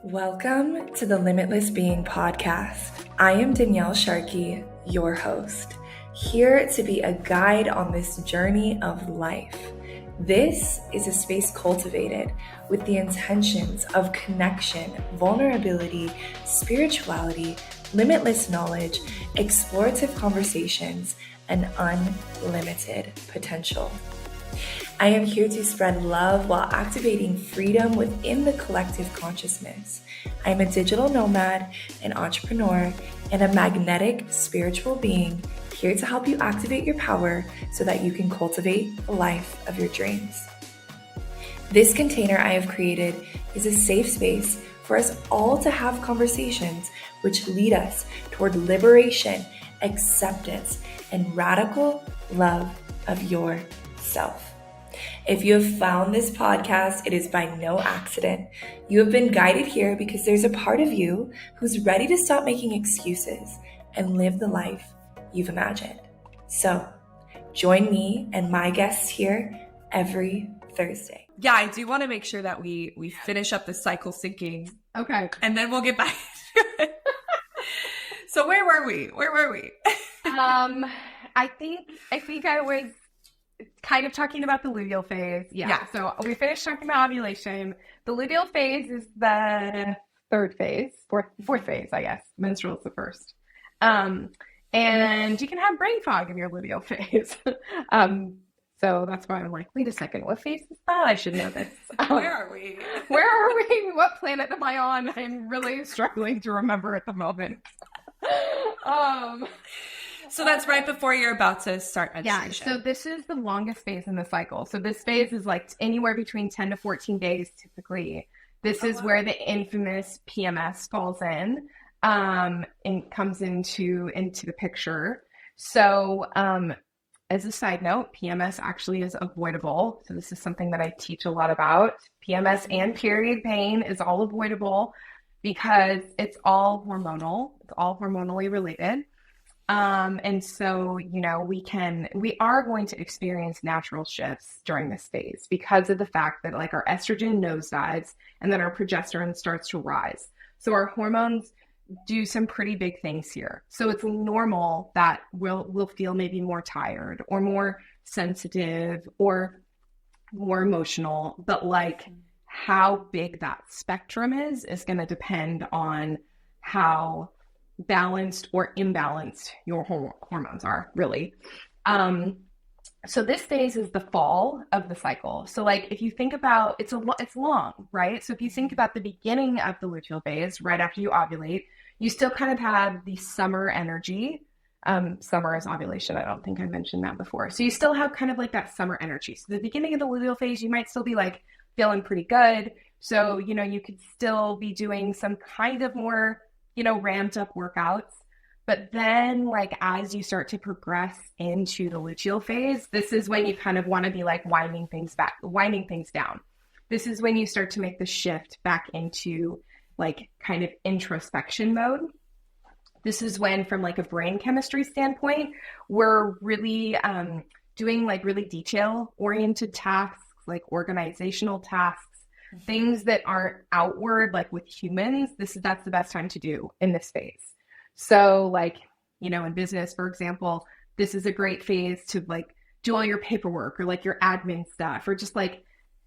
Welcome to the Limitless Being podcast. I am Danielle Sharkey, your host, here to be a guide on this journey of life. This is a space cultivated with the intentions of connection, vulnerability, spirituality, limitless knowledge, explorative conversations, and unlimited potential. I am here to spread love while activating freedom within the collective consciousness. I am a digital nomad, an entrepreneur, and a magnetic spiritual being here to help you activate your power so that you can cultivate the life of your dreams. This container I have created is a safe space for us all to have conversations which lead us toward liberation, acceptance, and radical love of yourself. If you have found this podcast, it is by no accident. You have been guided here because there's a part of you who's ready to stop making excuses and live the life you've imagined. So join me and my guests here every Thursday. Yeah, I do want to make sure that we finish up the cycle syncing. Okay. And then we'll get back to it. So where were we? I think I was kind of talking about the luteal phase. Yeah. So we finished talking about ovulation. The luteal phase is the fourth phase, I guess. Menstrual is the first. And you can have brain fog in your luteal phase. So that's why I'm like, wait a second, what phase is that? I should know this. Where are we? What planet am I on? I'm really struggling to remember at the moment. So that's right before you're about to start menstruation. Yeah, so this is the longest phase in the cycle. So this phase is like anywhere between 10 to 14 days typically. This is where the infamous PMS falls in and comes into the picture. So as a side note, PMS actually is avoidable. So this is something that I teach a lot about. PMS and period pain is all avoidable because it's all hormonal. It's all hormonally related. And so, we are going to experience natural shifts during this phase because of the fact that like our estrogen nosedives and then our progesterone starts to rise. So our hormones do some pretty big things here. So it's normal that we'll feel maybe more tired or more sensitive or more emotional, but like how big that spectrum is going to depend on how balanced or imbalanced your hormones are, really. So this phase is the fall of the cycle. So like if you think about it's long, right? So if you think about the beginning of the luteal phase, right after you ovulate, you still kind of have the summer energy. Summer is ovulation. I don't think I mentioned that before. So you still have kind of like that summer energy. So the beginning of the luteal phase, you might still be like feeling pretty good. So, you could still be doing some kind of more ramped up workouts. But then like as you start to progress into the luteal phase, this is when you kind of want to be like winding things down. This is when you start to make the shift back into like kind of introspection mode. This is when from like a brain chemistry standpoint, we're really doing like really detail oriented tasks, like organizational tasks. Things that aren't outward, like with humans, that's the best time to do in this phase. So like, in business, for example, this is a great phase to like do all your paperwork or like your admin stuff, or just like,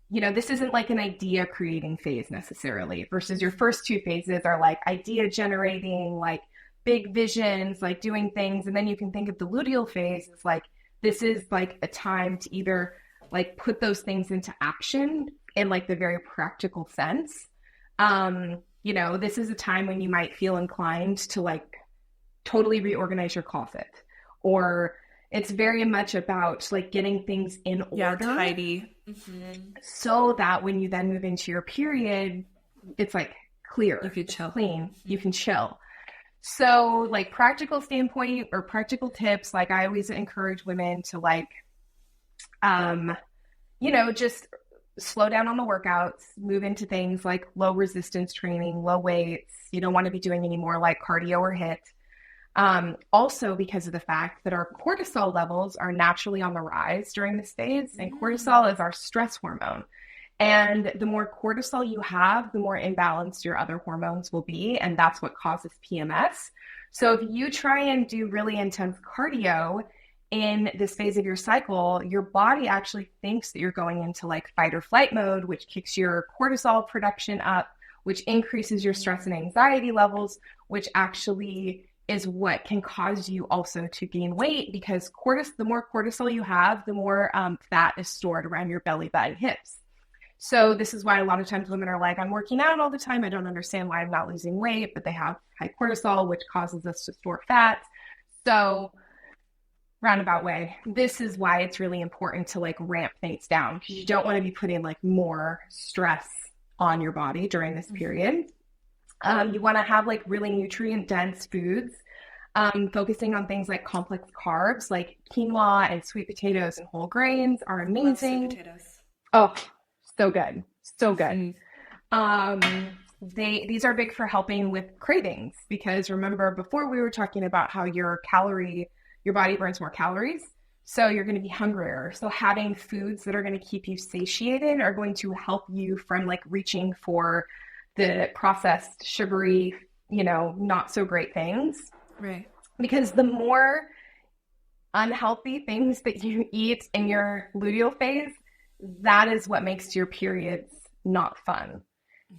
this isn't like an idea creating phase necessarily versus your first two phases are like idea generating, like big visions, like doing things. And then you can think of the luteal phase as like, this is like a time to either like put those things into action in like the very practical sense. This is a time when you might feel inclined to like totally reorganize your closet, or it's very much about like getting things in order, tidy, so that when you then move into your period, it's like clear, you can chill, clean, you can chill. So like practical standpoint or practical tips, like I always encourage women to like, just slow down on the workouts, move into things like low resistance training, low weights. You don't want to be doing any more like cardio or HIIT. Also because of the fact that our cortisol levels are naturally on the rise during this phase, and cortisol is our stress hormone. And the more cortisol you have, the more imbalanced your other hormones will be, and that's what causes PMS. So if you try and do really intense cardio in this phase of your cycle, your body actually thinks that you're going into like fight or flight mode, which kicks your cortisol production up, which increases your stress and anxiety levels, which actually is what can cause you also to gain weight, because the more cortisol you have, the more fat is stored around your belly button hips. So this is why a lot of times women are like, I'm working out all the time. I don't understand why I'm not losing weight, but they have high cortisol, which causes us to store fat. So roundabout way, this is why it's really important to like ramp things down, because you don't want to be putting like more stress on your body during this period. You want to have like really nutrient dense foods, focusing on things like complex carbs, like quinoa and sweet potatoes and whole grains are amazing. Love sweet potatoes. Oh, so good. So good. These are big for helping with cravings, because remember before we were talking about how your body burns more calories. So you're going to be hungrier. So having foods that are going to keep you satiated are going to help you from like reaching for the processed, sugary, not so great things. Right. Because the more unhealthy things that you eat in your luteal phase, that is what makes your periods not fun.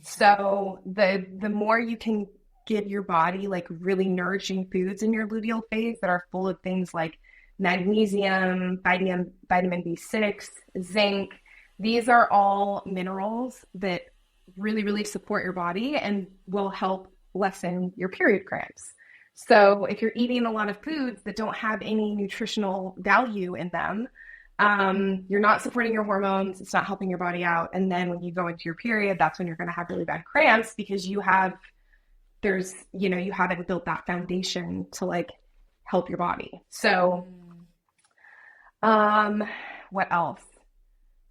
So the more you can give your body like really nourishing foods in your luteal phase that are full of things like magnesium, vitamin B6, zinc, these are all minerals that really, really support your body and will help lessen your period cramps. So if you're eating a lot of foods that don't have any nutritional value in them, you're not supporting your hormones, it's not helping your body out. And then when you go into your period, that's when you're going to have really bad cramps, because you haven't built that foundation to like help your body. So, what else?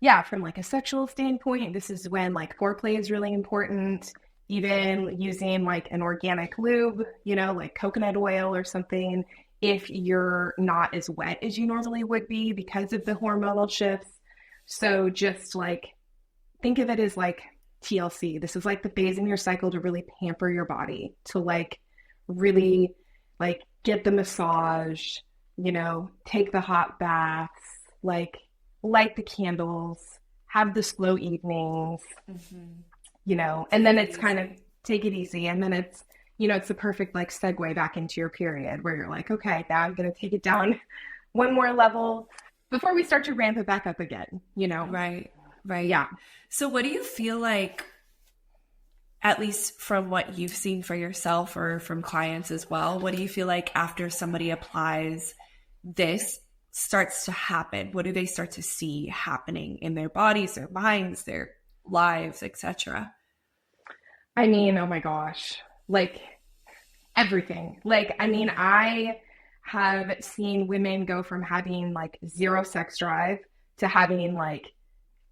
Yeah, from like a sexual standpoint, this is when like foreplay is really important. Even using like an organic lube, like coconut oil or something, if you're not as wet as you normally would be because of the hormonal shifts. So just like think of it as like TLC. This is like the phase in your cycle to really pamper your body, to like really like get the massage, take the hot baths, like light the candles, have the slow evenings, and then it's kind of take it easy. And then it's, it's the perfect like segue back into your period where you're like, okay, now I'm going to take it down one more level before we start to ramp it back up again, Right. Yeah. So what do you feel like, at least from what you've seen for yourself or from clients as well, what do you feel like after somebody applies this starts to happen? What do they start to see happening in their bodies, their minds, their lives, etc.? I mean, oh my gosh, like everything. Like, I mean, I have seen women go from having like zero sex drive to having like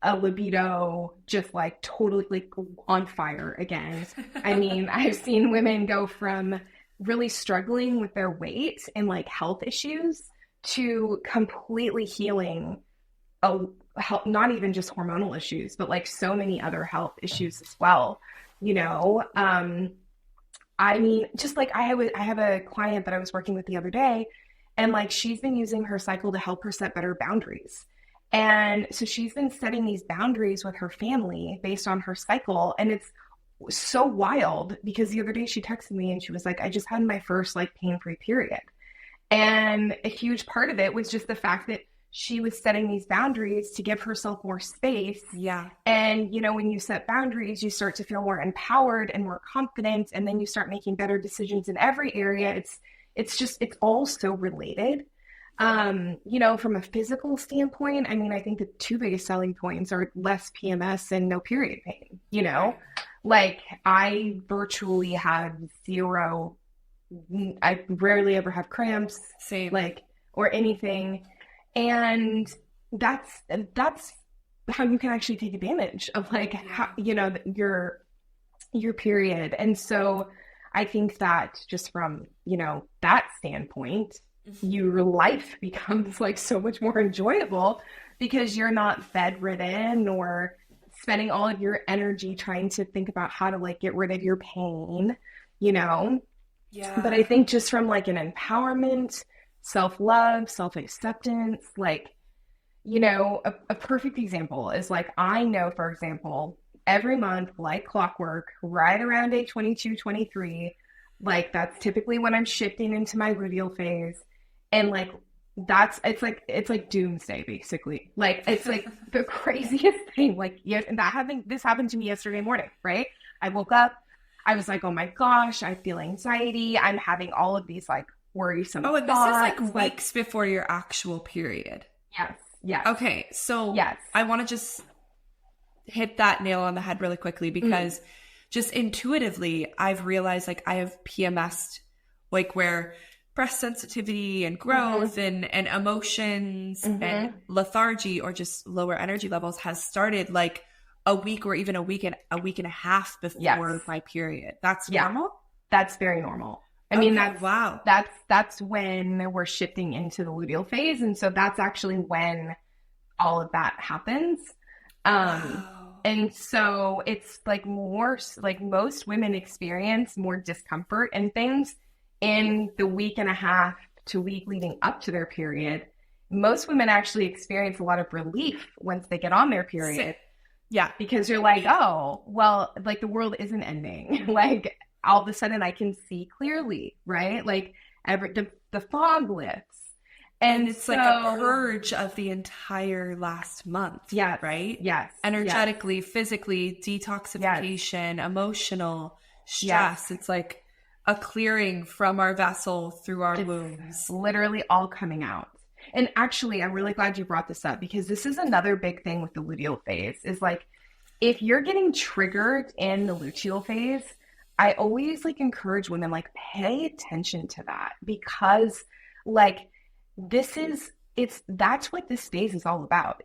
a libido just like totally like on fire again. I mean, I've seen women go from really struggling with their weight and like health issues to completely healing, not even just hormonal issues, but like so many other health issues as well. I mean, just like I have a client that I was working with the other day, and like she's been using her cycle to help her set better boundaries. And so she's been setting these boundaries with her family based on her cycle. And it's so wild because the other day she texted me and she was like, I just had my first like pain-free period. And a huge part of it was just the fact that she was setting these boundaries to give herself more space. Yeah. And, when you set boundaries, you start to feel more empowered and more confident. And then you start making better decisions in every area. It's all so related. From a physical standpoint, I mean, I think the two biggest selling points are less PMS and no period pain, like I virtually have zero, I rarely ever have cramps, Same. like, or anything. And that's how you can actually take advantage of like, how, your period. And so I think that just from, that standpoint, your life becomes like so much more enjoyable because you're not bedridden or spending all of your energy trying to think about how to like get rid of your pain, Yeah. But I think just from like an empowerment, self-love, self-acceptance, like, a perfect example is like, I know, for example, every month, like clockwork, right around day 22, 23, like that's typically when I'm shifting into my luteal phase. And like, it's like doomsday, basically. Like, it's like the craziest thing. Like, yeah, and this happened to me yesterday morning, right? I woke up, I was like, oh my gosh, I feel anxiety. I'm having all of these like worrisome Oh, and thoughts. this is like weeks before your actual period. Yes. Yes. Okay. So yes. I want to just hit that nail on the head really quickly because just intuitively, I've realized like I have PMS, like where breast sensitivity and growth and emotions and lethargy or just lower energy levels has started like a week or even a week and a half before my period. That's normal? That's very normal. I mean, wow. That's when we're shifting into the luteal phase. And so that's actually when all of that happens. And so it's like more like most women experience more discomfort and things in the week and a half to week leading up to their period. Most women actually experience a lot of relief once they get on their period. Yeah. Because you're like, oh, well, like the world isn't ending. Like all of a sudden I can see clearly, right? Like the fog lifts. And it's like a purge of the entire last month. Yeah. Right? Yes. Energetically, physically, detoxification, emotional, stress. It's like a clearing from our vessel through our wombs. Literally all coming out. And actually, I'm really glad you brought this up because this is another big thing with the luteal phase is like, if you're getting triggered in the luteal phase, I always like encourage women, like pay attention to that because like, that's what this phase is all about.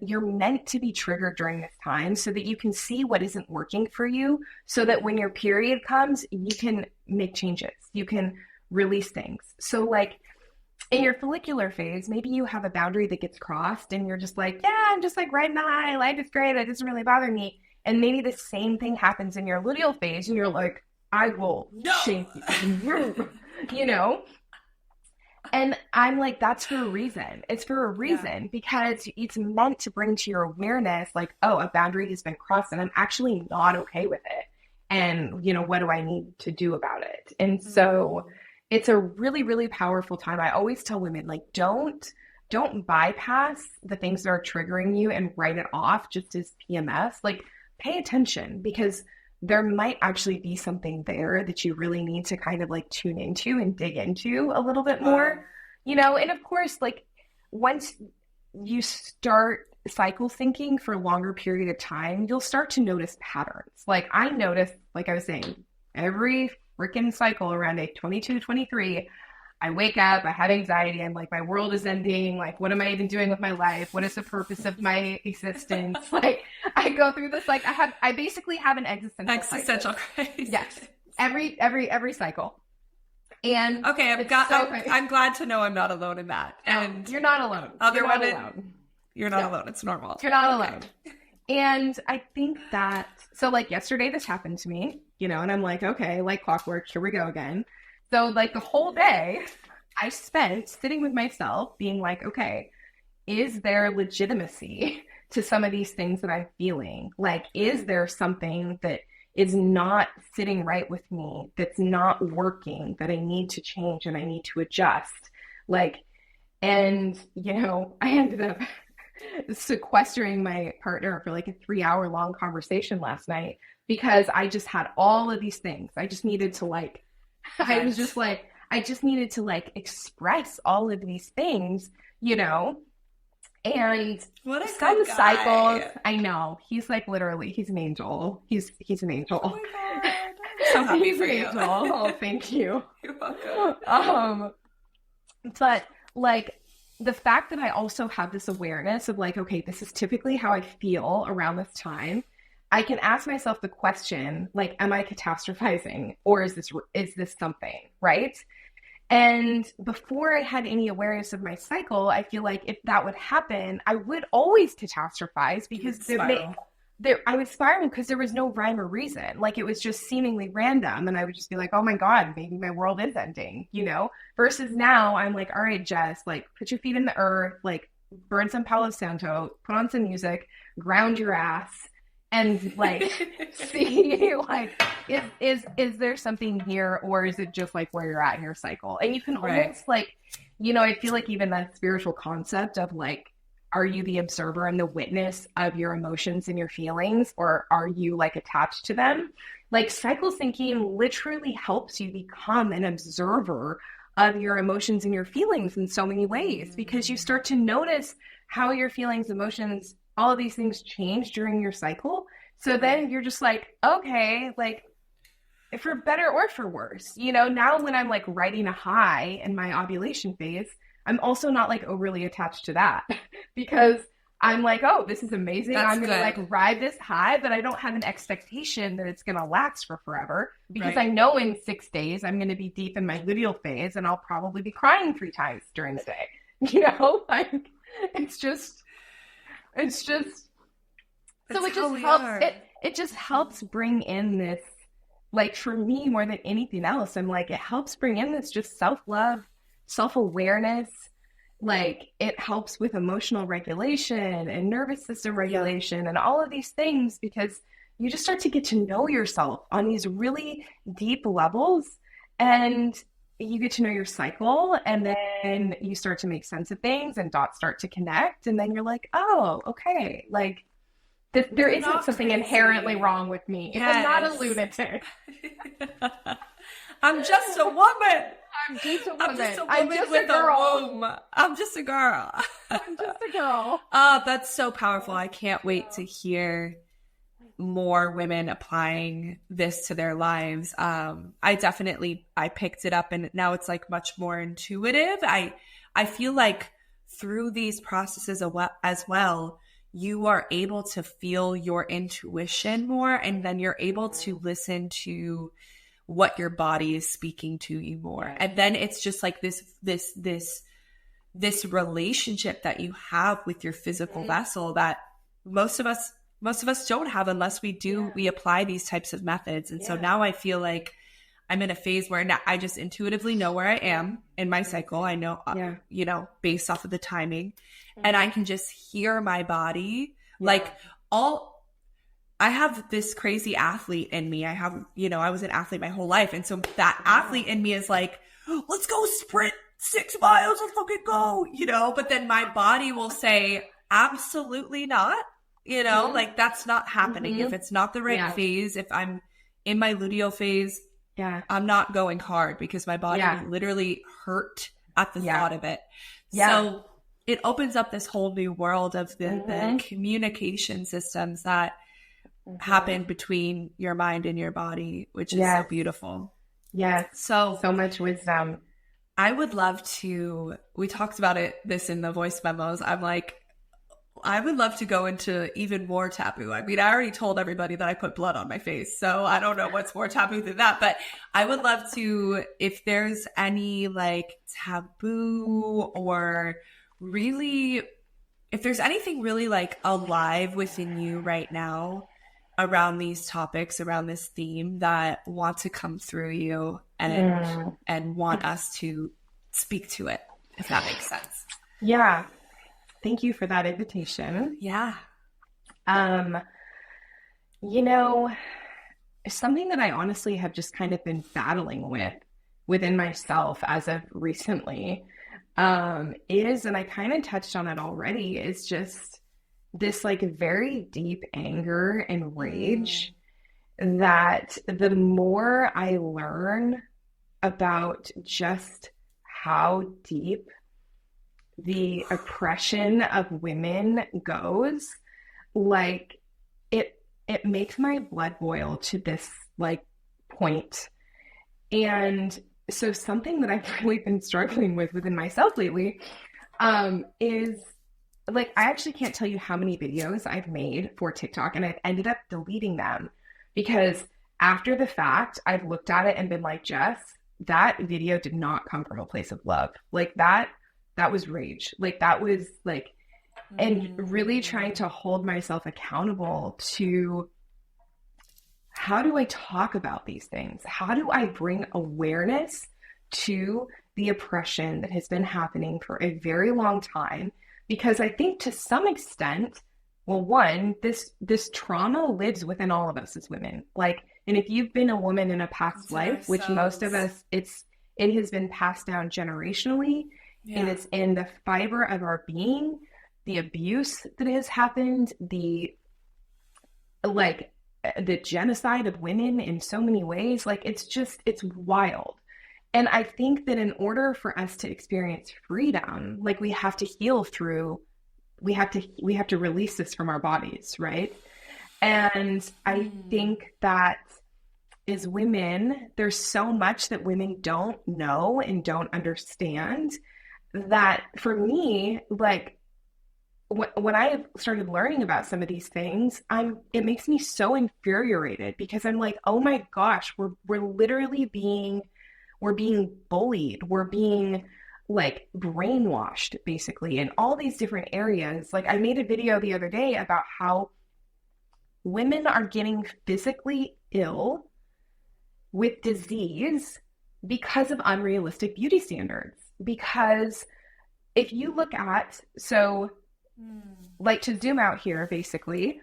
You're meant to be triggered during this time so that you can see what isn't working for you so that when your period comes, you can make changes. You can release things. So like in your follicular phase, maybe you have a boundary that gets crossed and you're just like, yeah, I'm just like riding high. Life is great. It doesn't really bother me. And maybe the same thing happens in your luteal phase and you're like, I will shake you, And I'm like, that's for a reason. It's for a reason because it's meant to bring to your awareness, like, oh, a boundary has been crossed and I'm actually not okay with it. And, what do I need to do about it? And so it's a really, really powerful time. I always tell women, like, don't bypass the things that are triggering you and write it off just as PMS. Like, pay attention because there might actually be something there that you really need to kind of like tune into and dig into a little bit more, and of course, like once you start cycle syncing for a longer period of time, you'll start to notice patterns. Like I noticed, like I was saying, every freaking cycle around day 22, 23, I wake up, I have anxiety. I'm like, my world is ending. Like, what am I even doing with my life? What is the purpose of my existence? Like, I go through this, like, I basically have an existential crisis. Yes. Every cycle. And okay, I'm glad to know I'm not alone in that. And you're not alone. You're not alone. It's normal. You're not alone. And I think that, so like yesterday this happened to me, and I'm like, okay, like clockwork, here we go again. So like the whole day I spent sitting with myself being like, okay, is there legitimacy to some of these things that I'm feeling? Like, is there something that is not sitting right with me, that's not working, that I need to change and I need to adjust? Like, and, I ended up sequestering my partner for like a 3-hour long conversation last night because I just had all of these things. I just needed to like, I just needed to like express all of these things, and what a some good guy. Cycles. I know he's like literally, he's an angel. He's an angel. Oh my God. I'm so happy for you. Oh, thank you. You're welcome. But like the fact that I also have this awareness of like, okay, this is typically how I feel around this time. I can ask myself the question, like, am I catastrophizing, or is this something, right? And before I had any awareness of my cycle, I feel like if that would happen, I would always catastrophize because I was spiraling because there was no rhyme or reason. Like, it was just seemingly random. And I would just be like, oh my God, maybe my world is ending, Versus now I'm like, all right, Jess, like, put your feet in the earth, like, burn some Palo Santo, put on some music, ground your ass, and like see, like, is there something here, or is it just like where you're at in your cycle? And you can almost like, I feel like even that spiritual concept of like, are you the observer and the witness of your emotions and your feelings, or are you like attached to them? Like, cycle syncing literally helps you become an observer of your emotions and your feelings in so many ways, because you start to notice how your feelings, emotions, all of these things change during your cycle. So then you're just like, okay, like, for better or for worse, now when I'm like riding a high in my ovulation phase, I'm also not like overly attached to that because I'm like, oh, this is amazing. I'm going to like ride this high, but I don't have an expectation that it's going to last for forever, because I know in 6 days I'm going to be deep in my luteal phase and I'll probably be crying 3 times during the day, like it's just so it just helps. It just helps bring in this, like, for me more than anything else, I'm like, it helps bring in this just self-love, self-awareness. Like, it helps with emotional regulation and nervous system regulation and all of these things, because you just start to get to know yourself on these really deep levels, and you get to know your cycle, and then you start to make sense of things and dots start to connect, and then you're like, oh, okay, like there isn't something inherently wrong with me. I'm not a lunatic. I'm just a woman. I'm just a woman. I'm just a woman with a womb. I'm just a girl. I'm just a girl. Oh, that's so powerful. I can't wait to hear more women applying this to their lives. I picked it up, and now it's like much more intuitive. I feel like through these processes as well, you are able to feel your intuition more, and then you're able to listen to what your body is speaking to you more. And then it's just like this relationship that you have with your physical vessel that most of us don't have unless we apply these types of methods. And so now I feel like I'm in a phase where now I just intuitively know where I am in my cycle. I know, based off of the timing, and I can just hear my body. Like, I have this crazy athlete in me. I was an athlete my whole life. And so that athlete in me is like, let's go sprint 6 miles and fucking go, but then my body will say, absolutely not, like, that's not happening. If it's not the right phase, if I'm in my luteal phase, I'm not going hard, because my body will literally hurt at the thought of it. So it opens up this whole new world of the communication systems that happen between your mind and your body, which is so beautiful. Yes. So much wisdom. I would love to, we talked about this in the voice memos. I'm like, I would love to go into even more taboo. I mean, I already told everybody that I put blood on my face, so I don't know what's more taboo than that, but I would love to, if there's any like taboo, or really, if there's anything really like alive within you right now around these topics, around this theme, that want to come through you and want us to speak to it, if that makes sense. Yeah. Thank you for that invitation. Yeah. Something that I honestly have just kind of been battling within myself as of recently, is, and I kind of touched on it already, is just this like very deep anger and rage that the more I learn about just how deep the oppression of women goes, like it makes my blood boil to this like point. And so something that I've really been struggling with within myself lately is like, I actually can't tell you how many videos I've made for TikTok, and I've ended up deleting them because after the fact, I've looked at it and been like, Jess, that video did not come from a place of love. Like that was rage. Like that was like, and really trying to hold myself accountable to how do I talk about these things? How do I bring awareness to the oppression that has been happening for a very long time? Because I think to some extent, well, one, this trauma lives within all of us as women. Like, and if you've been a woman in a past life, which most of us, it has been passed down generationally, and it's in the fiber of our being, the abuse that has happened, the genocide of women in so many ways, like it's wild. And I think that in order for us to experience freedom, like we have to heal through, we have to release this from our bodies, right? And I think that as women, there's so much that women don't know and don't understand that for me, like when I have started learning about some of these things, it makes me so infuriated because I'm like, oh my gosh, we're literally being bullied. We're being like brainwashed basically in all these different areas. Like I made a video the other day about how women are getting physically ill with disease because of unrealistic beauty standards. Because if you look at, so like to zoom out here, basically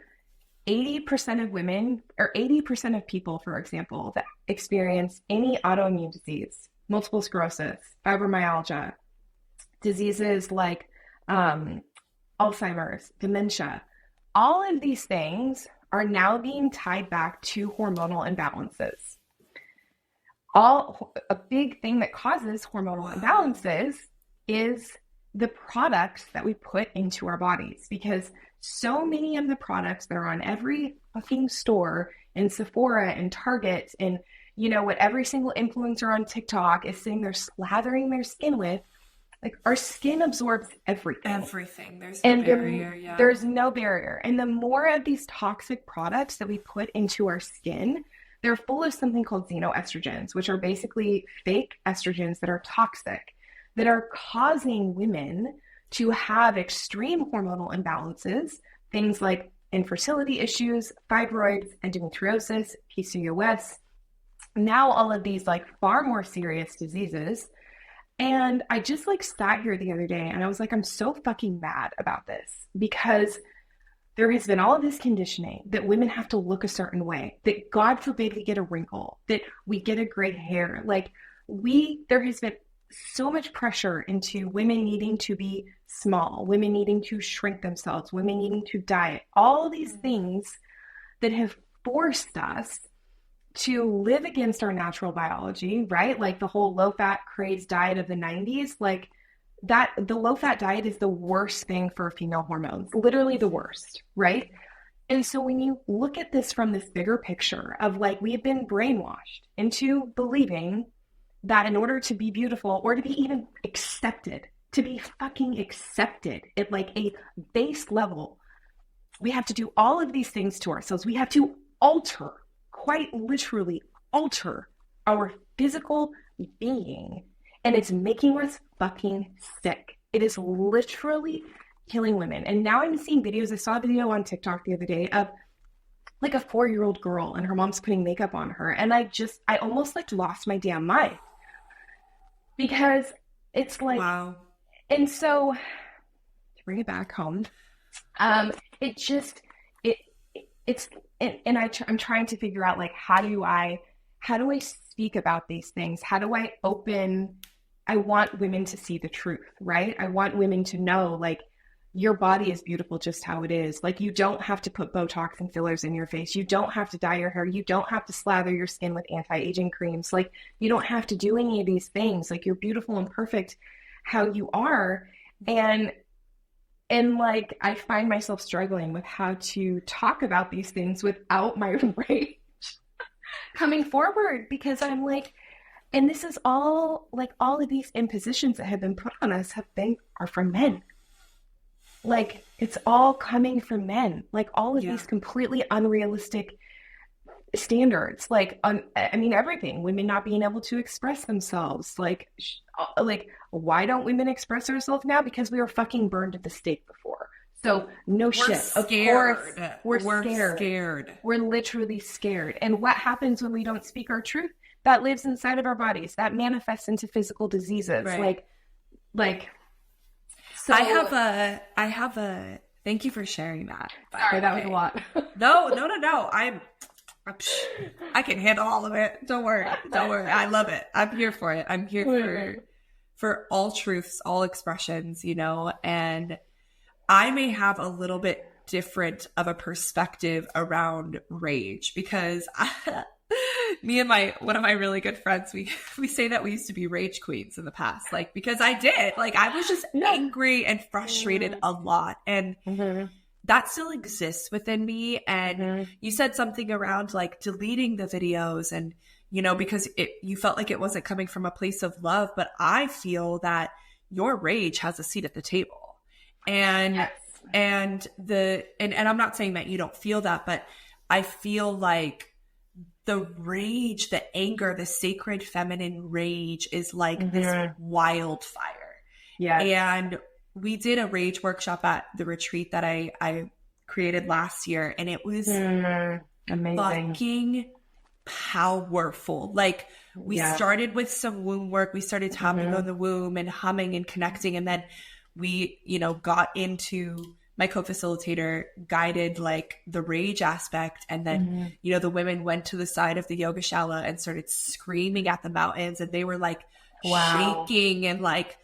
80% of women or 80% of people, for example, that experience any autoimmune disease, multiple sclerosis, fibromyalgia, diseases like Alzheimer's, dementia, all of these things are now being tied back to hormonal imbalances. A big thing that causes hormonal imbalances is the products that we put into our bodies, because so many of the products that are on every fucking store in Sephora and Target and what every single influencer on TikTok is saying they're slathering their skin with, like our skin absorbs everything. There's no barrier. There's no barrier. And the more of these toxic products that we put into our skin, they're full of something called xenoestrogens, which are basically fake estrogens that are toxic, that are causing women to have extreme hormonal imbalances, things like infertility issues, fibroids, endometriosis, PCOS, now all of these like far more serious diseases. And I just like sat here the other day and I was like, I'm so fucking mad about this because there has been all of this conditioning that women have to look a certain way, that God forbid we get a wrinkle, that we get a gray hair. Like there has been so much pressure into women needing to be small, women needing to shrink themselves, women needing to diet, all these things that have forced us to live against our natural biology, right? Like the whole low-fat craze diet of the 90s, like that, the low-fat diet is the worst thing for female hormones, literally the worst, right? And so when you look at this from this bigger picture of like, we have been brainwashed into believing that in order to be beautiful or to be even accepted, to be fucking accepted at like a base level, we have to do all of these things to ourselves. We have to quite literally alter our physical being. And it's making us fucking sick. It is literally killing women. And now I'm seeing videos. I saw a video on TikTok the other day of like a 4-year-old girl and her mom's putting makeup on her. And I almost like lost my damn mind. Because it's like, wow. And so to bring it back home, I'm trying to figure out like, how do I speak about these things? How do I want women to see the truth, right? I want women to know like, your body is beautiful just how it is. Like you don't have to put Botox and fillers in your face. You don't have to dye your hair. You don't have to slather your skin with anti-aging creams. Like you don't have to do any of these things. Like you're beautiful and perfect how you are. And like, I find myself struggling with how to talk about these things without my rage coming forward, because I'm like, and this is all like all of these impositions that have been put on us are from men. like it's all coming from men, like all of these completely unrealistic standards, like I mean everything, women not being able to express themselves, like why don't women express ourselves now? Because we were fucking burned at the stake before. So no shit. Scared. Of course we're scared. We're literally scared. And what happens when we don't speak our truth? That lives inside of our bodies. That manifests into physical diseases. Right. Like so I have a thank you for sharing that. Sorry, that was a lot. No. I can handle all of it. Don't worry. I love it. I'm here for it. I'm here for all truths, all expressions, you know, and I may have a little bit different of a perspective around rage because me and one of my really good friends, we say that we used to be rage queens in the past, like, because I did, like, I was just angry and frustrated a lot. And that still exists within me. And you said something around like deleting the videos and, you know, because you felt like it wasn't coming from a place of love, but I feel that your rage has a seat at the table. And, yes. and I'm not saying that you don't feel that, but I feel like the rage, the anger, the sacred feminine rage is like this wildfire. Yeah. And we did a rage workshop at the retreat that I created last year, and it was amazing, fucking powerful. Like we started with some womb work. We started tapping on the womb and humming and connecting, and then we, you know, got into my co-facilitator guided like the rage aspect, and then you know, the women went to the side of the yogashala and started screaming at the mountains, and they were like shaking and like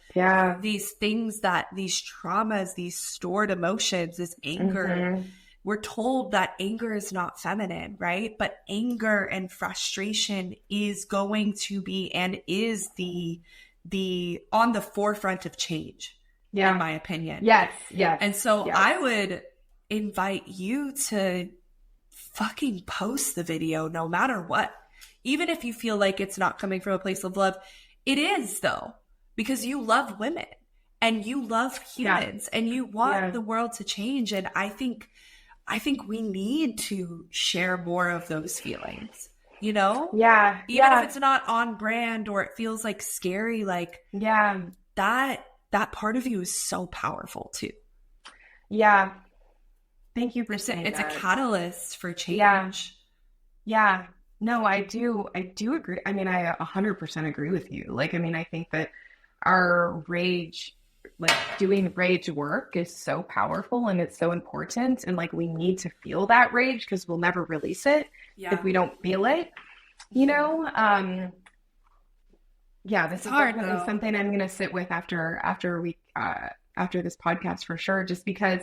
these things, that these traumas, these stored emotions, this anger. We're told that anger is not feminine, right? But anger and frustration is going to be and is the on the forefront of change, in my opinion. Yes. And so I would invite you to fucking post the video no matter what. Even if you feel like it's not coming from a place of love, it is though, because you love women and you love humans and you want the world to change. And I think we need to share more of those feelings, you know? Yeah. Even if it's not on brand or it feels like scary, like that part of you is so powerful too. Yeah. Thank you for saying it's that. A catalyst for change. Yeah. No, I do agree. I mean, I 100% agree with you. Like, I mean, I think that our rage, like doing rage work is so powerful and it's so important. And like, we need to feel that rage because we'll never release it if we don't feel it, you know? This is hard, definitely something I'm going to sit with after this podcast for sure, just because,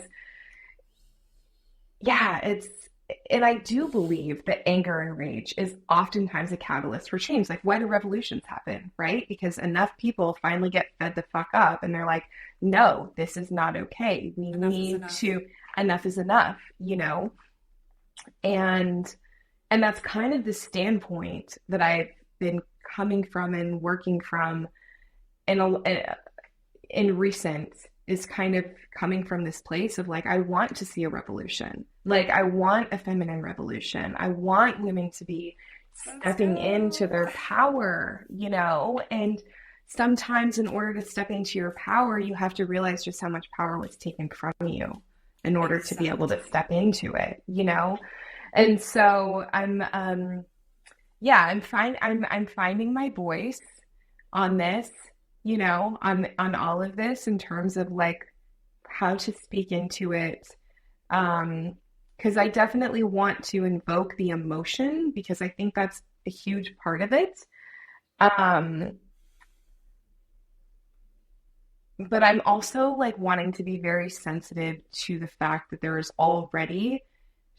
and I do believe that anger and rage is oftentimes a catalyst for change. Like, why do revolutions happen, right? Because enough people finally get fed the fuck up and they're like, no, this is not okay. We need to, enough is enough, you know? And that's kind of the standpoint that I've been coming from and working from in recent, is kind of coming from this place of like, I want to see a revolution. Like, I want a feminine revolution. I want women to be stepping into their power, you know? And sometimes in order to step into your power, you have to realize just how much power was taken from you in order to be able to step into it, you know? And so I'm finding my voice on this, you know, on all of this in terms of like how to speak into it. Because I definitely want to invoke the emotion because I think that's a huge part of it. But I'm also like wanting to be very sensitive to the fact that there is already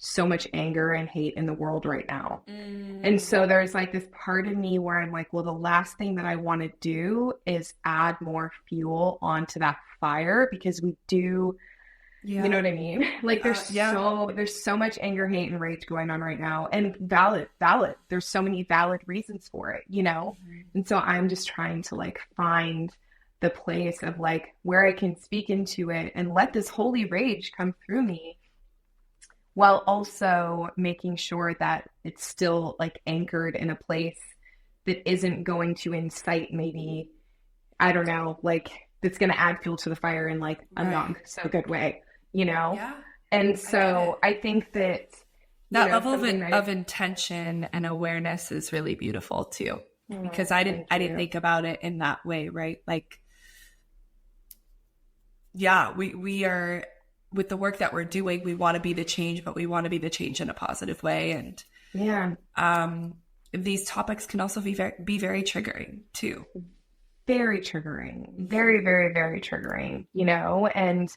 so much anger and hate in the world right now. And so there's like this part of me where I'm like, well, the last thing that I want to do is add more fuel onto that fire, because we do, you know what I mean? Like there's so much anger, hate, and rage going on right now, and valid. There's so many valid reasons for it, you know? And so I'm just trying to like find the place of like where I can speak into it and let this holy rage come through me, while also making sure that it's still like anchored in a place that isn't going to incite maybe, I don't know, like that's going to add fuel to the fire in like a not so good way, you know? Yeah. And so I think that that level of intention and awareness is really beautiful too, because I didn't think about it in that way, right? Like, yeah, we are, with the work that we're doing, we want to be the change, but we want to be the change in a positive way. And these topics can also be very triggering too. Very triggering, very, very, very triggering, you know, and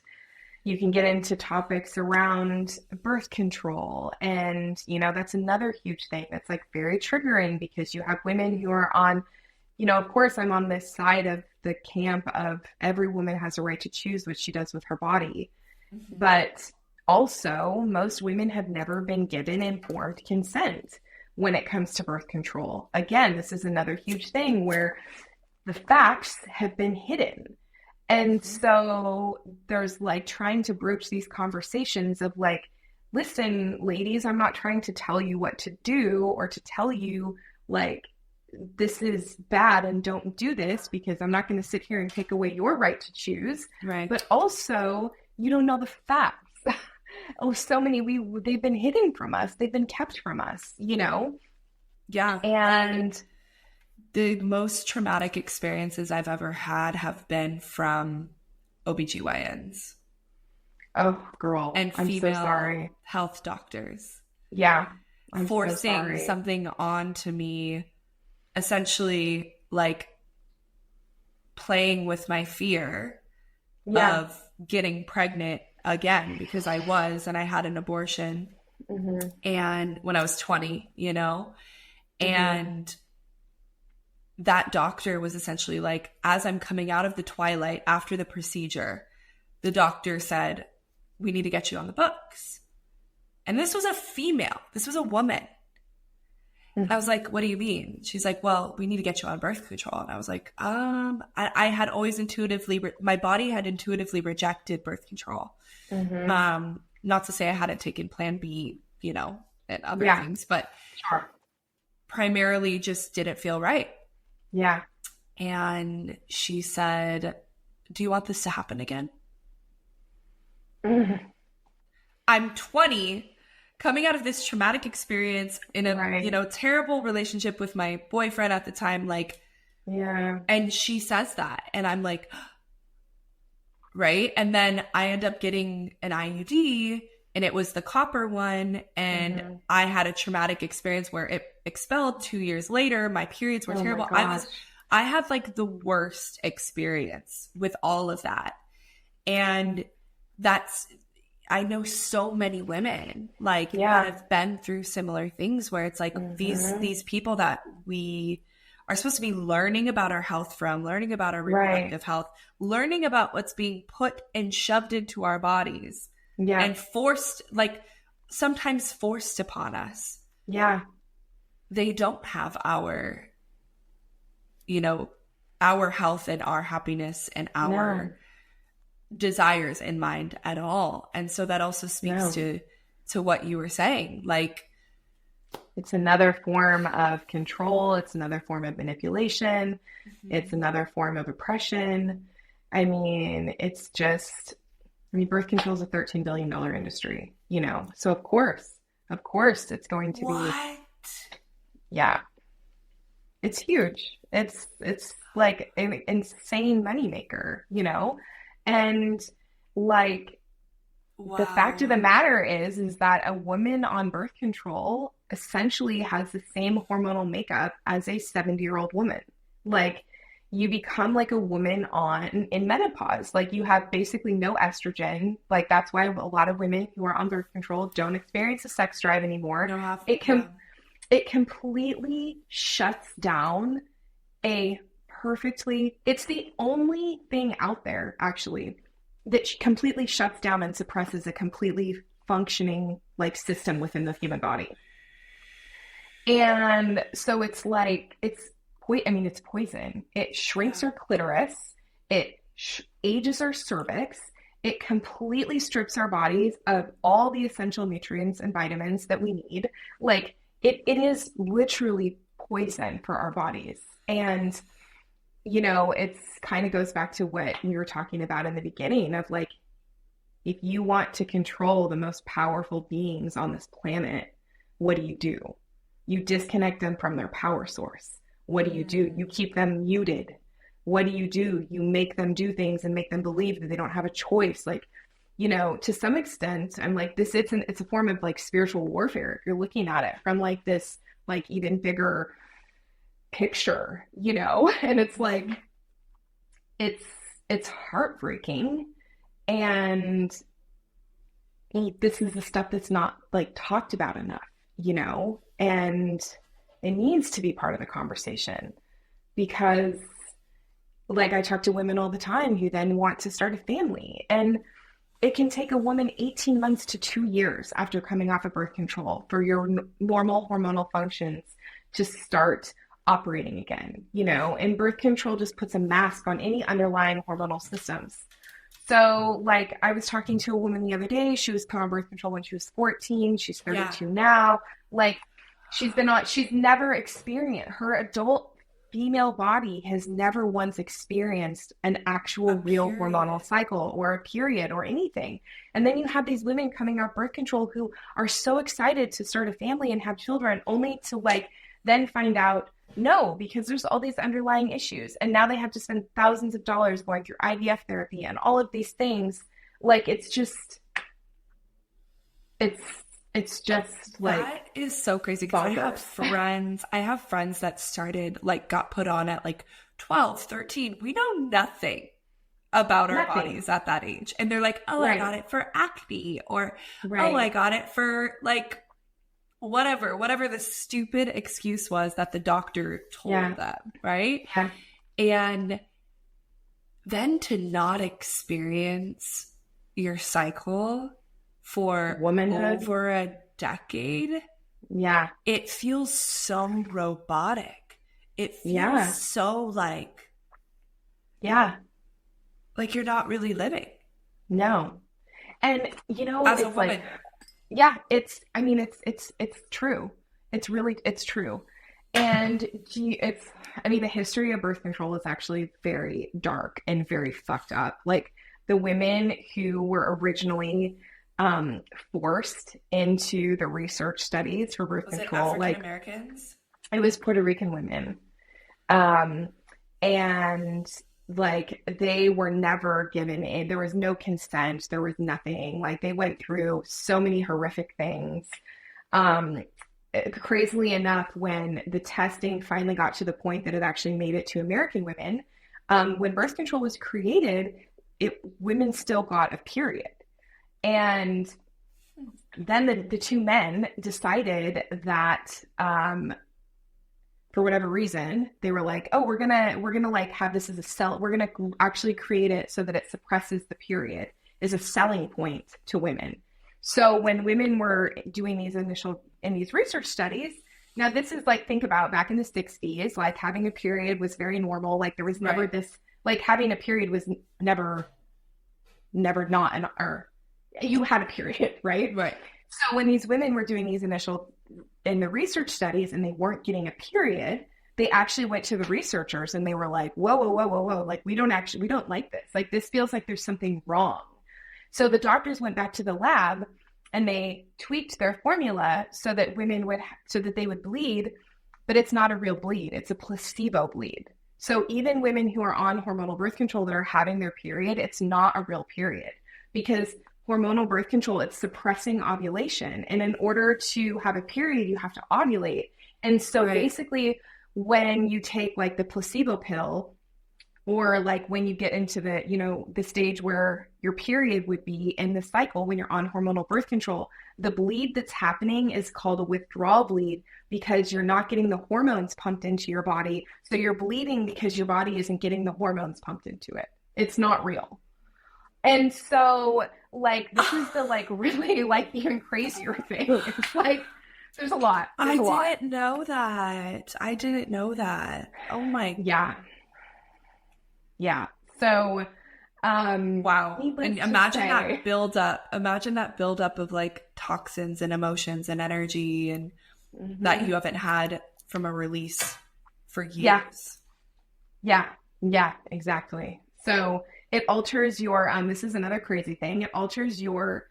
you can get into topics around birth control. And, you know, that's another huge thing that's like very triggering, because you have women who are on, you know, of course, I'm on this side of the camp of every woman has a right to choose what she does with her body. Mm-hmm. But also, most women have never been given informed consent when it comes to birth control. Again, this is another huge thing where the facts have been hidden. And so there's like trying to broach these conversations of like, listen, ladies, I'm not trying to tell you what to do or to tell you like, this is bad and don't do this, because I'm not going to sit here and take away your right to choose. Right. But also, you don't know the facts. So many, they've been hidden from us. They've been kept from us, you know? Yeah. And the most traumatic experiences I've ever had have been from OBGYNs. Oh, girl. And female health doctors. Yeah. Forcing something onto me, essentially like playing with my fear of getting pregnant again, because I had an abortion and when I was 20, you know, and that doctor was essentially like, as I'm coming out of the twilight after the procedure, the doctor said, we need to get you on the books. And this was a female. This was a woman. And I was like, what do you mean? She's like, well, we need to get you on birth control. And I was like, I had always my body had intuitively rejected birth control. Not to say I hadn't taken Plan B, you know, and other things, but primarily just didn't feel right. Yeah. And she said, do you want this to happen again? I'm 20, coming out of this traumatic experience in a, you know, terrible relationship with my boyfriend at the time. Like, and she says that, and I'm like, right. And then I end up getting an IUD, and it was the copper one. And I had a traumatic experience where it expelled 2 years later. My periods were terrible. I had like the worst experience with all of that. And I know so many women like that have been through similar things, where it's like these people that we are supposed to be learning about our health from, learning about our reproductive health, learning about what's being put and shoved into our bodies and sometimes forced upon us. Yeah. They don't have our, you know, our health and our happiness and our desires in mind at all. And so that also speaks to what you were saying. Like, it's another form of control. It's another form of manipulation. It's another form of oppression. I mean, birth control is a $13 billion industry, you know? So of course, it's going to be, it's huge. It's like an insane moneymaker, you know? And like, the fact of the matter is that a woman on birth control essentially has the same hormonal makeup as a 70-year-old woman. Like, you become like a woman in menopause. Like, you have basically no estrogen. Like, that's why a lot of women who are on birth control don't experience a sex drive anymore. It completely shuts down it's the only thing out there actually that completely shuts down and suppresses a completely functioning like system within the human body. And so it's like, it's poison. It shrinks our clitoris. It ages our cervix. It completely strips our bodies of all the essential nutrients and vitamins that we need. Like it is literally poison for our bodies. And, it's kind of goes back to what we were talking about in the beginning of like, if you want to control the most powerful beings on this planet, what do? You disconnect them from their power source. What do? You keep them muted. What do? You make them do things and make them believe that they don't have a choice. Like, to some extent, I'm like, it's a form of like spiritual warfare. If you're looking at it from like this, like even bigger picture, and it's like, it's heartbreaking. And this is the stuff that's not like talked about enough, and it needs to be part of the conversation because like I talk to women all the time who then want to start a family, and it can take a woman 18 months to 2 years after coming off of birth control for your normal hormonal functions to start operating again, and birth control just puts a mask on any underlying hormonal systems. So like I was talking to a woman the other day, she was put on birth control when she was 14, she's 32 now. Like she's never experienced, her adult female body has never once experienced an actual real hormonal cycle or a period or anything. And then you have these women coming off birth control who are so excited to start a family and have children only to like then find out no, because there's all these underlying issues. And now they have to spend thousands of dollars going through IVF therapy and all of these things. Like, it's just like, that is so crazy. Because I have friends that started, like, got put on at like 12, 13. We know nothing about our bodies at that age. And they're like, oh, I got it for acne, or oh, I got it for like whatever the stupid excuse was that the doctor told them, right? Yeah. And then to not experience your cycle for womanhood over a decade, it feels so robotic. It feels so like you're not really living. No. And as a woman, it's true. It's true. And the history of birth control is actually very dark and very fucked up. Like the women who were originally forced into the research studies for birth control, African Americans? It was Puerto Rican women. And like they were never given aid. There was no consent. There was nothing. Like they went through so many horrific things. Crazily enough, when the testing finally got to the point that it actually made it to American women, when birth control was created, women still got a period. And then the two men decided that for whatever reason, they were like, oh, we're gonna like have this as a sell. We're gonna actually create it so that it suppresses the period as a selling point to women. So when women were doing these research studies, now this is like, think about back in the 60s, like having a period was very normal. Like there was never this, like having a period was never not or you had a period, right? Right. So when these women were doing these in the research studies and they weren't getting a period, they actually went to the researchers and they were like, whoa. Like, we don't like this. Like, this feels like there's something wrong. So the doctors went back to the lab and they tweaked their formula so that they would bleed, but it's not a real bleed. It's a placebo bleed. So even women who are on hormonal birth control that are having their period, it's not a real period because hormonal birth control, it's suppressing ovulation. And in order to have a period, you have to ovulate. And so basically when you take like the placebo pill, or like when you get into the stage where your period would be in the cycle when you're on hormonal birth control, the bleed that's happening is called a withdrawal bleed because you're not getting the hormones pumped into your body. So you're bleeding because your body isn't getting the hormones pumped into it. It's not real. And so like, this is the like really like even crazier thing. It's like, there's a lot. I didn't know that. Oh my. Yeah. So, wow. And imagine that build up of like toxins and emotions and energy and that you haven't had from a release for years. Yeah, exactly. So it alters your, this is another crazy thing. It alters your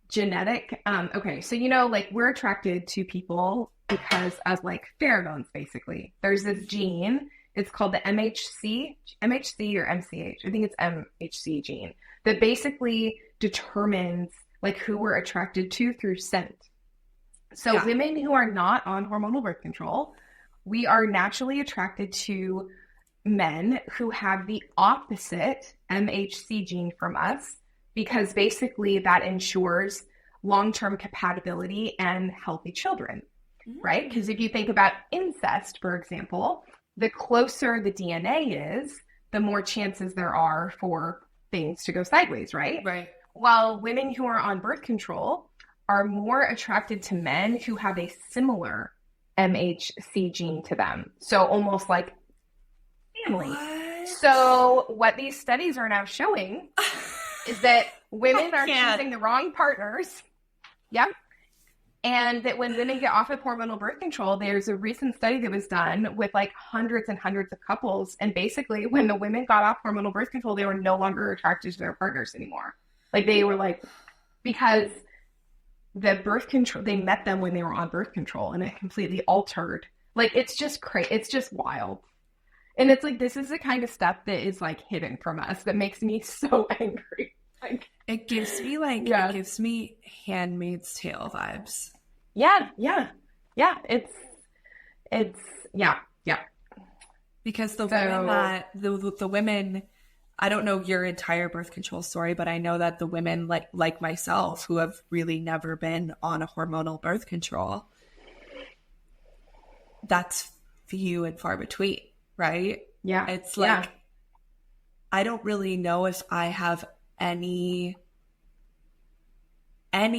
genetic, okay. So, like we're attracted to people because of like pheromones, basically. There's this gene, it's called the MHC or MCH. I think it's MHC gene that basically determines like who we're attracted to through scent. So women who are not on hormonal birth control, we are naturally attracted to men who have the opposite MHC gene from us, because basically that ensures long-term compatibility and healthy children, right? Because if you think about incest, for example, the closer the DNA is, the more chances there are for things to go sideways, right? Right. While women who are on birth control are more attracted to men who have a similar MHC gene to them. So almost like family. What? So what these studies are now showing is that women are choosing the wrong partners. Yep. And that when women get off of hormonal birth control, there's a recent study that was done with like hundreds and hundreds of couples. And basically when the women got off hormonal birth control, they were no longer attracted to their partners anymore. Like they were like, because the birth control, they met them when they were on birth control and it completely altered. Like, it's just crazy. It's just wild. And it's like, this is the kind of stuff that is like hidden from us that makes me so angry. Like, it gives me like, it gives me Handmaid's Tale vibes. Yeah. It's Because the women, I don't know your entire birth control story, but I know that the women like myself who have really never been on a hormonal birth control, that's few and far between, right? Yeah. It's like, I don't really know if I have any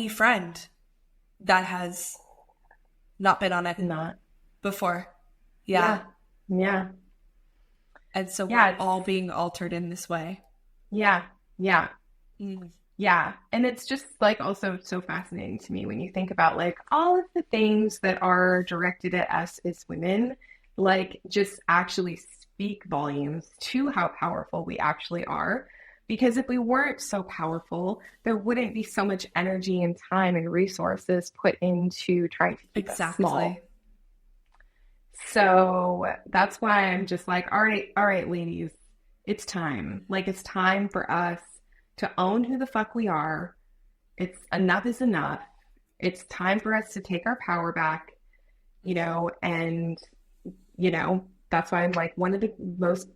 friend that has not been on it before. Yeah. And so we're all being altered in this way. Yeah. And it's just like also so fascinating to me when you think about like all of the things that are directed at us as women, like just actually speak volumes to how powerful we actually are. Because if we weren't so powerful, there wouldn't be so much energy and time and resources put into trying to keep us small. So that's why I'm just like, all right, ladies, it's time. Like, it's time for us to own who the fuck we are. It's enough is enough. It's time for us to take our power back, and, that's why I'm like one of the most,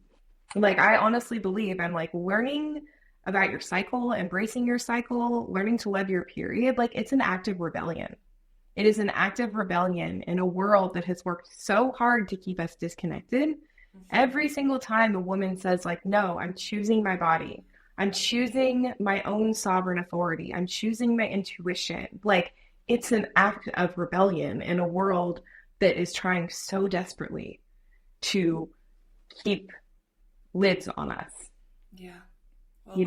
like, I honestly believe I'm like learning about your cycle, embracing your cycle, learning to love your period. Like, it's an act of rebellion. It is an act of rebellion in a world that has worked so hard to keep us disconnected. Every single time a woman says like, no, I'm choosing my body. I'm choosing my own sovereign authority. I'm choosing my intuition. Like, it's an act of rebellion in a world that is trying so desperately to keep lids on us. Yeah. Well,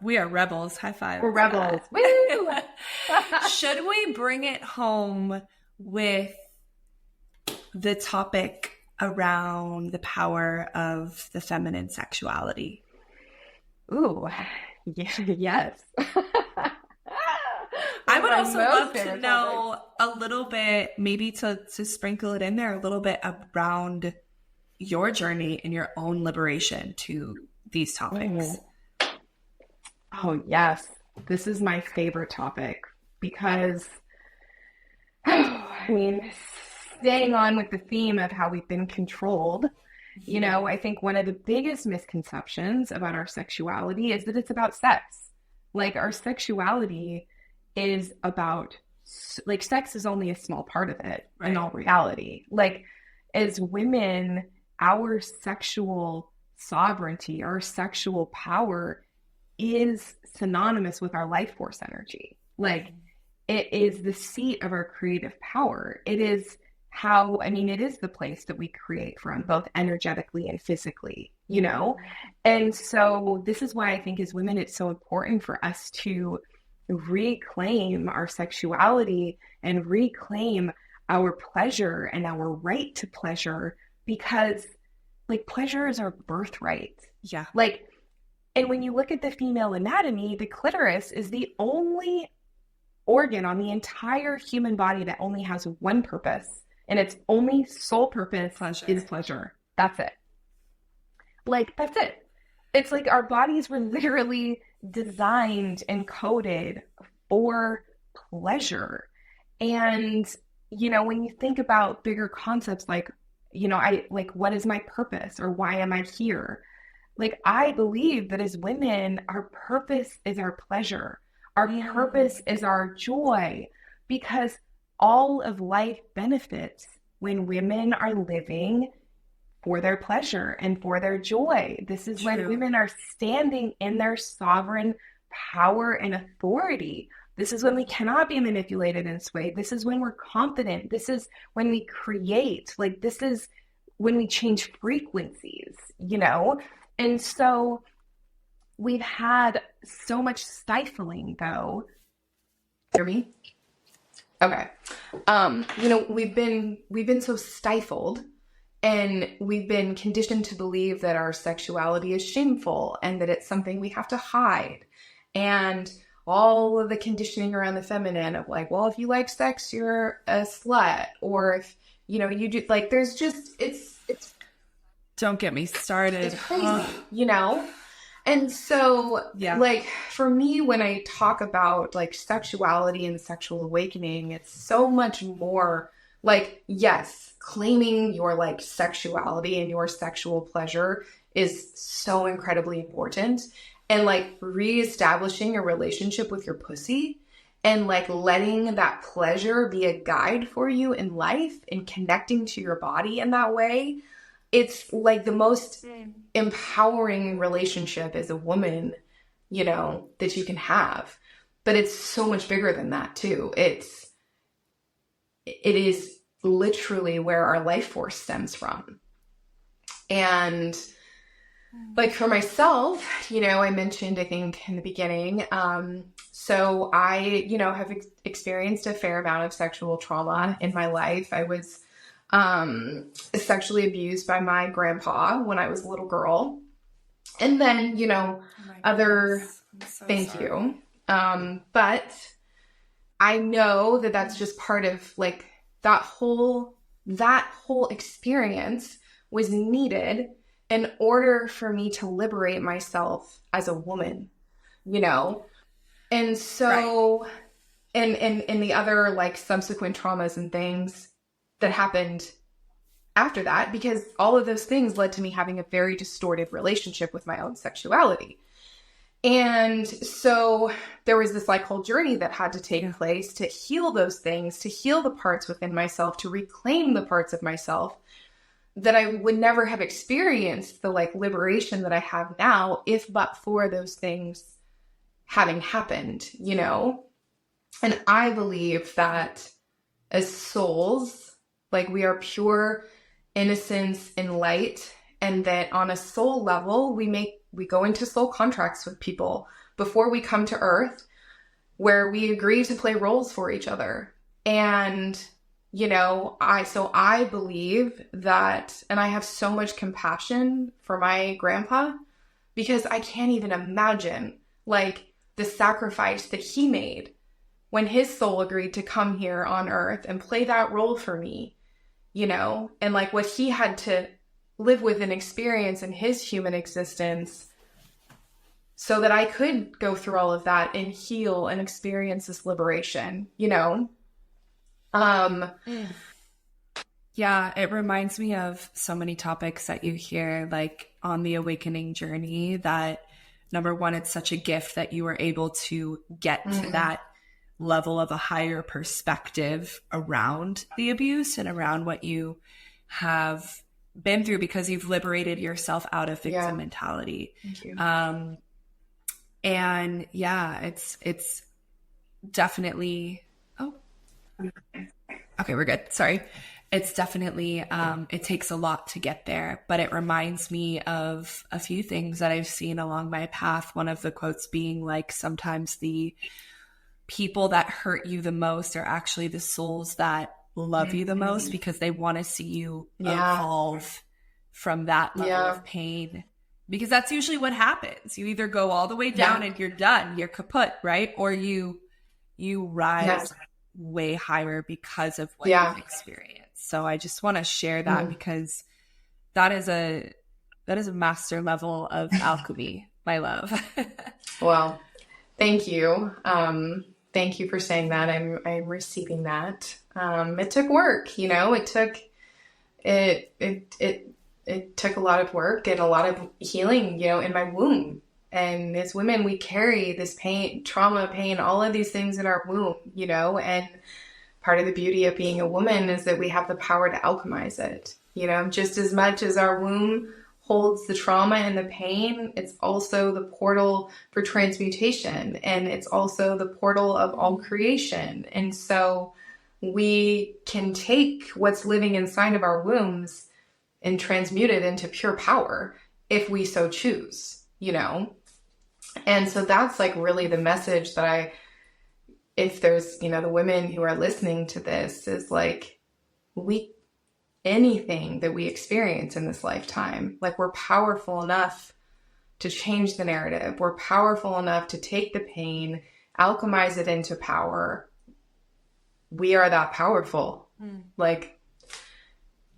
we are rebels. High five. We're rebels. Woo! Should we bring it home with the topic around the power of the feminine sexuality? Ooh, yes. I would also love to know a little bit, maybe to sprinkle it in there a little bit around your journey and your own liberation to these topics. Oh, yes. This is my favorite topic because, staying on with the theme of how we've been controlled, I think one of the biggest misconceptions about our sexuality is that it's about sex. Like, our sexuality is about, like, sex is only a small part of it in all reality. Like, as women, our sexual sovereignty, our sexual power is synonymous with our life force energy. Like, it is the seat of our creative power. It is it is the place that we create from, both energetically and physically. you know? And so this is why I think as women, it's so important for us to reclaim our sexuality and reclaim our pleasure and our right to pleasure, because like pleasure is our birthright. Yeah. Like, and when you look at the female anatomy, the clitoris is the only organ on the entire human body that only has one purpose, and its only sole purpose is pleasure. That's it. Like, that's it. It's like our bodies were literally designed and coded for pleasure. And, you know, when you think about bigger concepts like, you know, I like, what is my purpose, or why am I here? Like, I believe that as women, our purpose is our pleasure. Our purpose is our joy, because all of life benefits when women are living for their pleasure and for their joy. This is when women are standing in their sovereign power and authority. This is when we cannot be manipulated and swayed. This is when we're confident. This is when we create. Like, this is when we change frequencies, you know? And so we've had so much stifling, though. Hear me? Okay. You know, we've been so stifled, and we've been conditioned to believe that our sexuality is shameful and that it's something we have to hide. And all of the conditioning around the feminine of like, well, if you like sex, you're a slut. Or if, you know, you do, like, there's just, it's don't get me started. It's crazy, you know? And so, like, for me, when I talk about like sexuality and sexual awakening, it's so much more like, yes, claiming your like sexuality and your sexual pleasure is so incredibly important. And like reestablishing a relationship with your pussy and like letting that pleasure be a guide for you in life and connecting to your body in that way. It's like the most empowering relationship as a woman, you know, that you can have. But it's so much bigger than that too. It is literally where our life force stems from. And like for myself, you know, I mentioned, I think in the beginning, so I, you know, have experienced a fair amount of sexual trauma in my life. I was sexually abused by my grandpa when I was a little girl. And then, you know, thank you. But I know that that's just part of like that whole experience was needed in order for me to liberate myself as a woman, you know? And so, and the other like subsequent traumas and things that happened after that, because all of those things led to me having a very distorted relationship with my own sexuality. And so there was this like whole journey that had to take place to heal those things, to heal the parts within myself, to reclaim the parts of myself that I would never have experienced the like liberation that I have now if but for those things having happened, you know? And I believe that as souls, like we are pure innocence and light, and that on a soul level, we go into soul contracts with people before we come to earth where we agree to play roles for each other. And, you know, I believe that, and I have so much compassion for my grandpa because I can't even imagine like the sacrifice that he made when his soul agreed to come here on earth and play that role for me, you know, and like what he had to live with and experience in his human existence so that I could go through all of that and heal and experience this liberation, you know? Yeah, it reminds me of so many topics that you hear like on the awakening journey that number one, it's such a gift that you were able to get to that level of a higher perspective around the abuse and around what you have been through because you've liberated yourself out of victim mentality. Thank you. And yeah, it's definitely, okay, we're good. Sorry. It's definitely, it takes a lot to get there, but it reminds me of a few things that I've seen along my path. One of the quotes being like, sometimes the people that hurt you the most are actually the souls that love you the most, because they want to see you evolve from that level of pain. Because that's usually what happens. You either go all the way down and you're done, you're kaput, right? Or you rise way higher because of what you've experienced. So I just want to share that because that is a master level of alchemy, my love. Well, thank you. Thank you for saying that. I'm receiving that. It took work, you know, it took a lot of work and a lot of healing, you know, in my womb. And as women, we carry this pain, trauma, pain, all of these things in our womb, you know, and part of the beauty of being a woman is that we have the power to alchemize it, you know, just as much as our womb holds the trauma and the pain, it's also the portal for transmutation, and it's also the portal of all creation. And so we can take what's living inside of our wombs and transmute it into pure power if we so choose, you know? And so that's like really the message that if there's, you know, the women who are listening to this is like, anything that we experience in this lifetime, like we're powerful enough to change the narrative. We're powerful enough to take the pain, alchemize it into power. We are that powerful, like,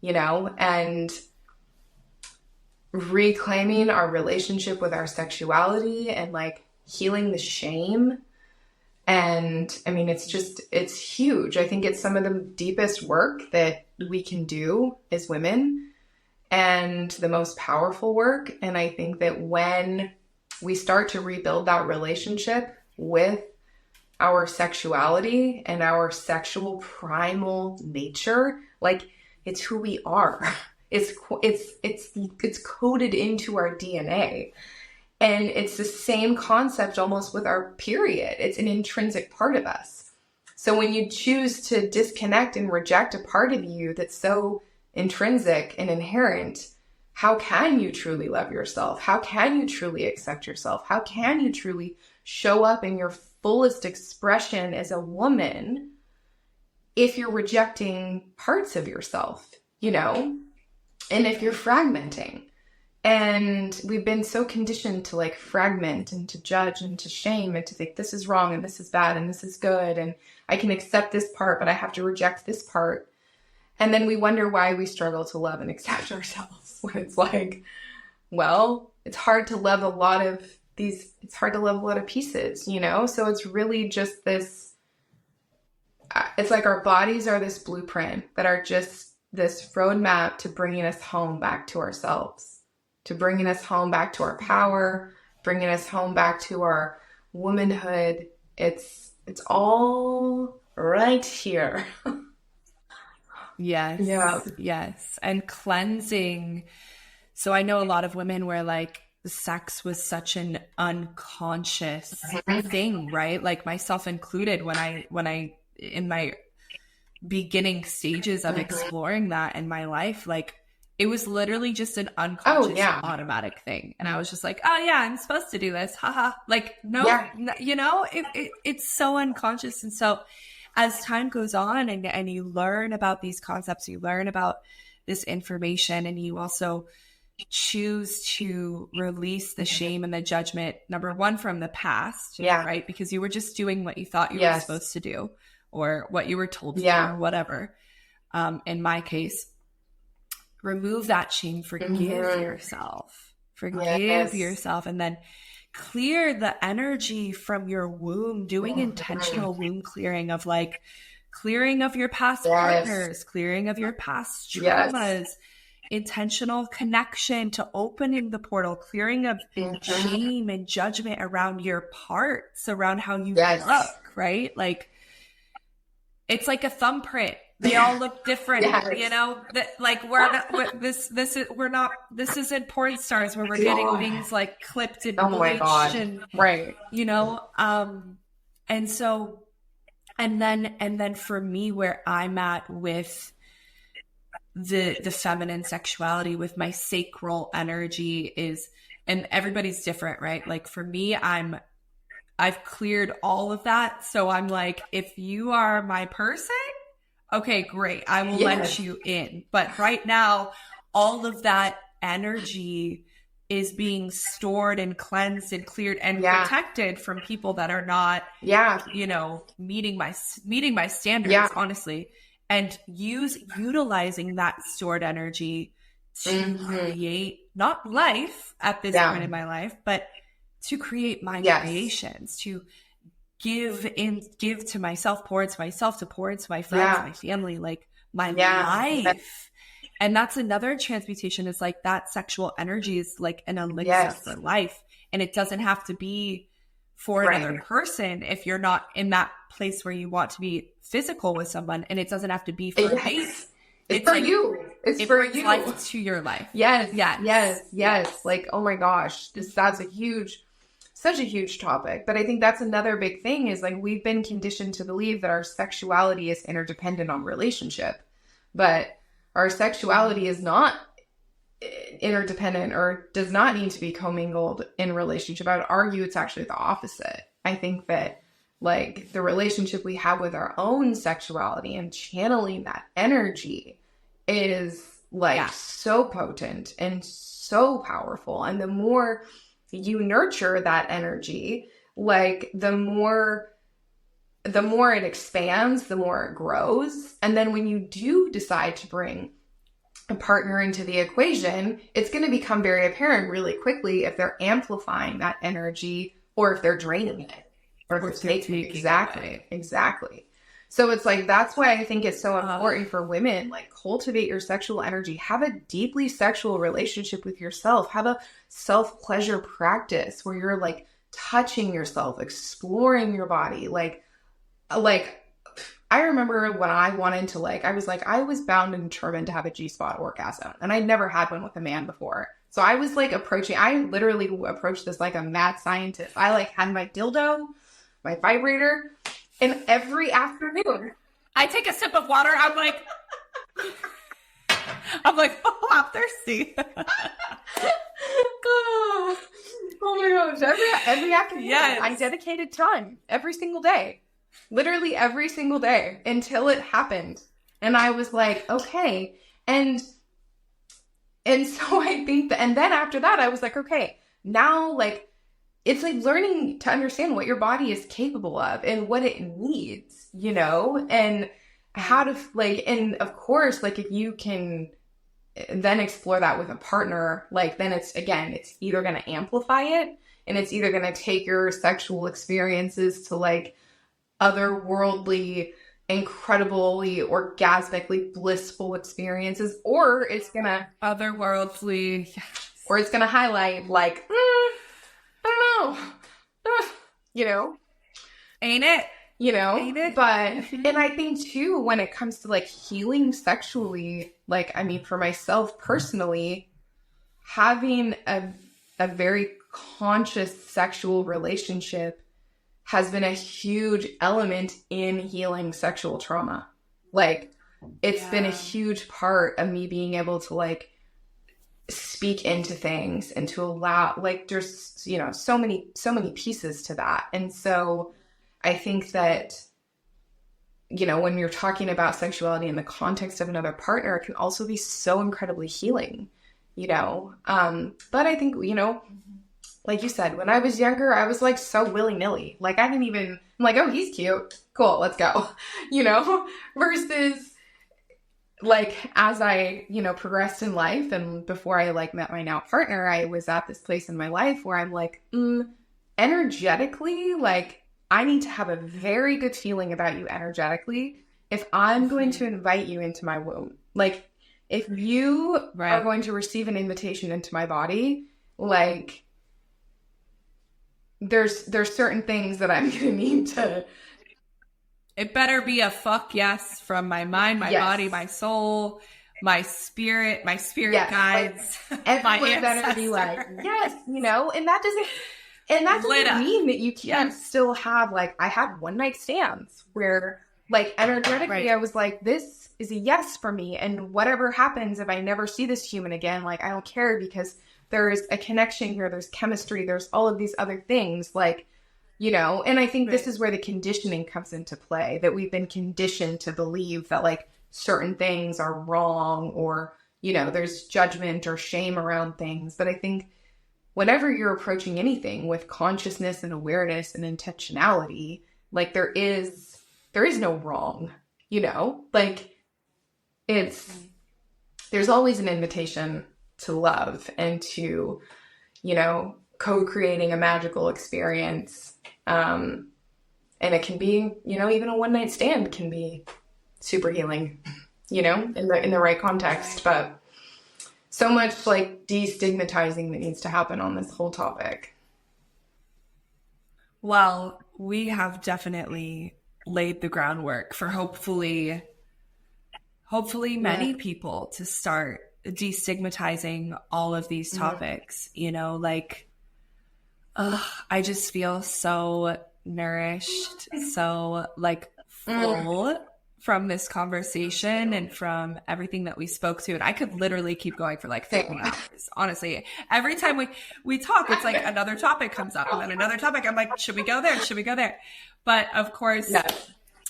you know, and reclaiming our relationship with our sexuality and like healing the shame. And I mean, it's huge. I think it's some of the deepest work that we can do as women and the most powerful work. And I think that when we start to rebuild that relationship with our sexuality and our sexual primal nature, like it's who we are. It's coded into our DNA. And it's the same concept almost with our period. It's an intrinsic part of us. So when you choose to disconnect and reject a part of you that's so intrinsic and inherent, how can you truly love yourself? How can you truly accept yourself? How can you truly show up in your fullest expression as a woman if you're rejecting parts of yourself, you know? And if you're fragmenting. And we've been so conditioned to like fragment and to judge and to shame and to think this is wrong and this is bad and this is good and I can accept this part, but I have to reject this part. And then we wonder why we struggle to love and accept ourselves. When it's like, well, it's hard to love a lot of pieces, you know? So it's really just this, it's like our bodies are this blueprint that are just this roadmap to bringing us home back to ourselves. To bringing us home back to our power, bringing us home back to our womanhood. It's all right here. Yes. Yeah. Yes. And cleansing. So I know a lot of women where like the sex was such an unconscious thing, right? Like myself included, when I in my beginning stages of exploring that in my life, like it was literally just an unconscious automatic thing. And I was just like, oh yeah, I'm supposed to do this. Haha. Like, no, you know, it's so unconscious. And so as time goes on and you learn about these concepts, you learn about this information, and you also choose to release the shame and the judgment, number one, from the past, right? Because you were just doing what you thought you were supposed to do or what you were told to do or whatever. In my case, remove that shame, forgive yourself, yourself, and then clear the energy from your womb, doing intentional womb clearing of like clearing of your past partners, clearing of your past traumas, intentional connection to opening the portal, clearing of shame and judgment around your parts, around how you look, right? Like it's like a thumbprint. They all look different, you know. Like this isn't porn stars where we're getting things like clipped and bleached, and right, you know. And so, and then for me, where I'm at with the feminine sexuality with my sacral energy is, and everybody's different, right? Like for me, I've cleared all of that. So I'm like, if you are my person, okay, great. I will let you in. But right now, all of that energy is being stored and cleansed and cleared and protected from people that are not, you know, meeting my standards, honestly. And utilizing that stored energy to create not life at this point in my life, but to create my creations, to give to myself, pour into myself, to pour into my friends, my family, like my life. And that's another transmutation, is like that sexual energy is like an elixir for life. And it doesn't have to be for another person if you're not in that place where you want to be physical with someone. And it doesn't have to be for a date. It's for like, you. It's for you. Life to your life. Yes. Like, oh my gosh, that's such a huge topic. But I think that's another big thing, is like we've been conditioned to believe that our sexuality is interdependent on relationship, but our sexuality is not interdependent or does not need to be commingled in relationship. I would argue it's actually the opposite. I think that like the relationship we have with our own sexuality and channeling that energy is like so potent and so powerful. And the more you nurture that energy, like the more it expands, the more it grows. And then when you do decide to bring a partner into the equation, it's going to become very apparent really quickly if they're amplifying that energy or if they're draining it or if they're taking it. Exactly. So it's like, that's why I think it's so important for women, like cultivate your sexual energy, have a deeply sexual relationship with yourself, have a self-pleasure practice where you're like touching yourself, exploring your body. Like I remember when I wanted to I was bound and determined to have a G-spot orgasm, and I'd never had one with a man before. So I was like I literally approached this like a mad scientist. I like had my dildo, my vibrator, and every afternoon I take a sip of water. I'm like, oh, I'm thirsty. Oh my gosh. Every afternoon, I dedicated time every single day. Literally every single day until it happened. And I was like, okay. And so I think and then after that, I was like, okay, now like, it's like learning to understand what your body is capable of and what it needs, you know, and how to like, and of course, like if you can then explore that with a partner, like then it's either going to amplify it, and it's either going to take your sexual experiences to like otherworldly, incredibly orgasmically blissful experiences, or it's gonna otherworldly, or it's gonna highlight like I don't know, you know, ain't it, you know, ain't it? But and I think too, when it comes to like healing sexually, like I mean for myself personally, having a very conscious sexual relationship has been a huge element in healing sexual trauma. Like it's been a huge part of me being able to like speak into things and to allow, like there's, you know, so many pieces to that. And so I think that, you know, when you're talking about sexuality in the context of another partner, it can also be so incredibly healing, you know? But I think, you know, like you said, when I was younger, I was like so willy-nilly. Like I didn't even, I'm like, oh, he's cute. Cool, let's go. You know, versus like as I, you know, progressed in life and before I like met my now partner, I was at this place in my life where I'm like, energetically, like I need to have a very good feeling about you energetically if I'm going to invite you into my womb. Like if you are going to receive an invitation into my body, like there's certain things that I'm going to need to. It better be a fuck yes from my mind, my body, my soul, my spirit guides. Like, everyone better be like, yes, you know, and that doesn't mean that you can't still have like, I had one night stands where Like energetically, Right. I was like, this is a yes for me. And whatever happens, if I never see this human again, like, I don't care, because there is a connection here. There's chemistry. There's all of these other things, like, you know, and I think this is where the conditioning comes into play, that we've been conditioned to believe that like certain things are wrong, or, you know, there's judgment or shame around things. But I think whenever you're approaching anything with consciousness and awareness and intentionality, like there is no wrong, you know, like there's always an invitation to love and to, you know, co-creating a magical experience. And it can be, you know, even a one-night stand can be super healing, you know, in the right context. But so much like destigmatizing that needs to happen on this whole topic. Well, we have definitely laid the groundwork for hopefully many people to start destigmatizing all of these topics, you know, like, I just feel so nourished, so like full from this conversation and from everything that we spoke to. And I could literally keep going for like 3 hours. Honestly, every time we talk, it's like another topic comes up and then another topic. I'm like, should we go there? Should we go there? But of course,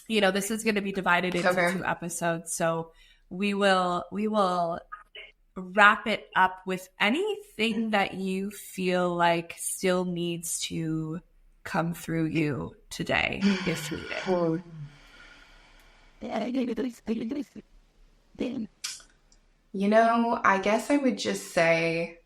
you know, this is going to be divided into 2 episodes. So we will wrap it up with anything that you feel like still needs to come through you today, if needed. You know, I guess I would just say,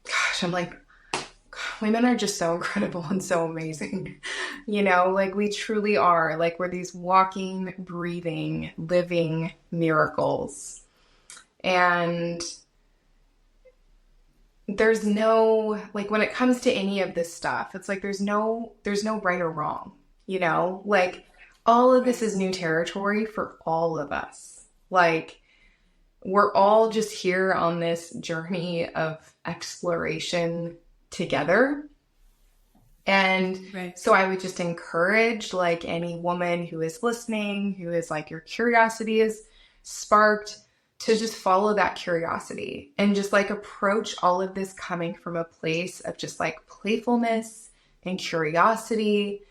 gosh, I'm like, women are just so incredible and so amazing. You know, like we truly are. Like we're these walking, breathing, living miracles. And there's no, like when it comes to any of this stuff, it's like there's no right or wrong, you know? Like all of this is new territory for all of us. Like we're all just here on this journey of exploration together. And so I would just encourage like any woman who is listening, who is like your curiosity is sparked, to just follow that curiosity and just like approach all of this coming from a place of just like playfulness and curiosity.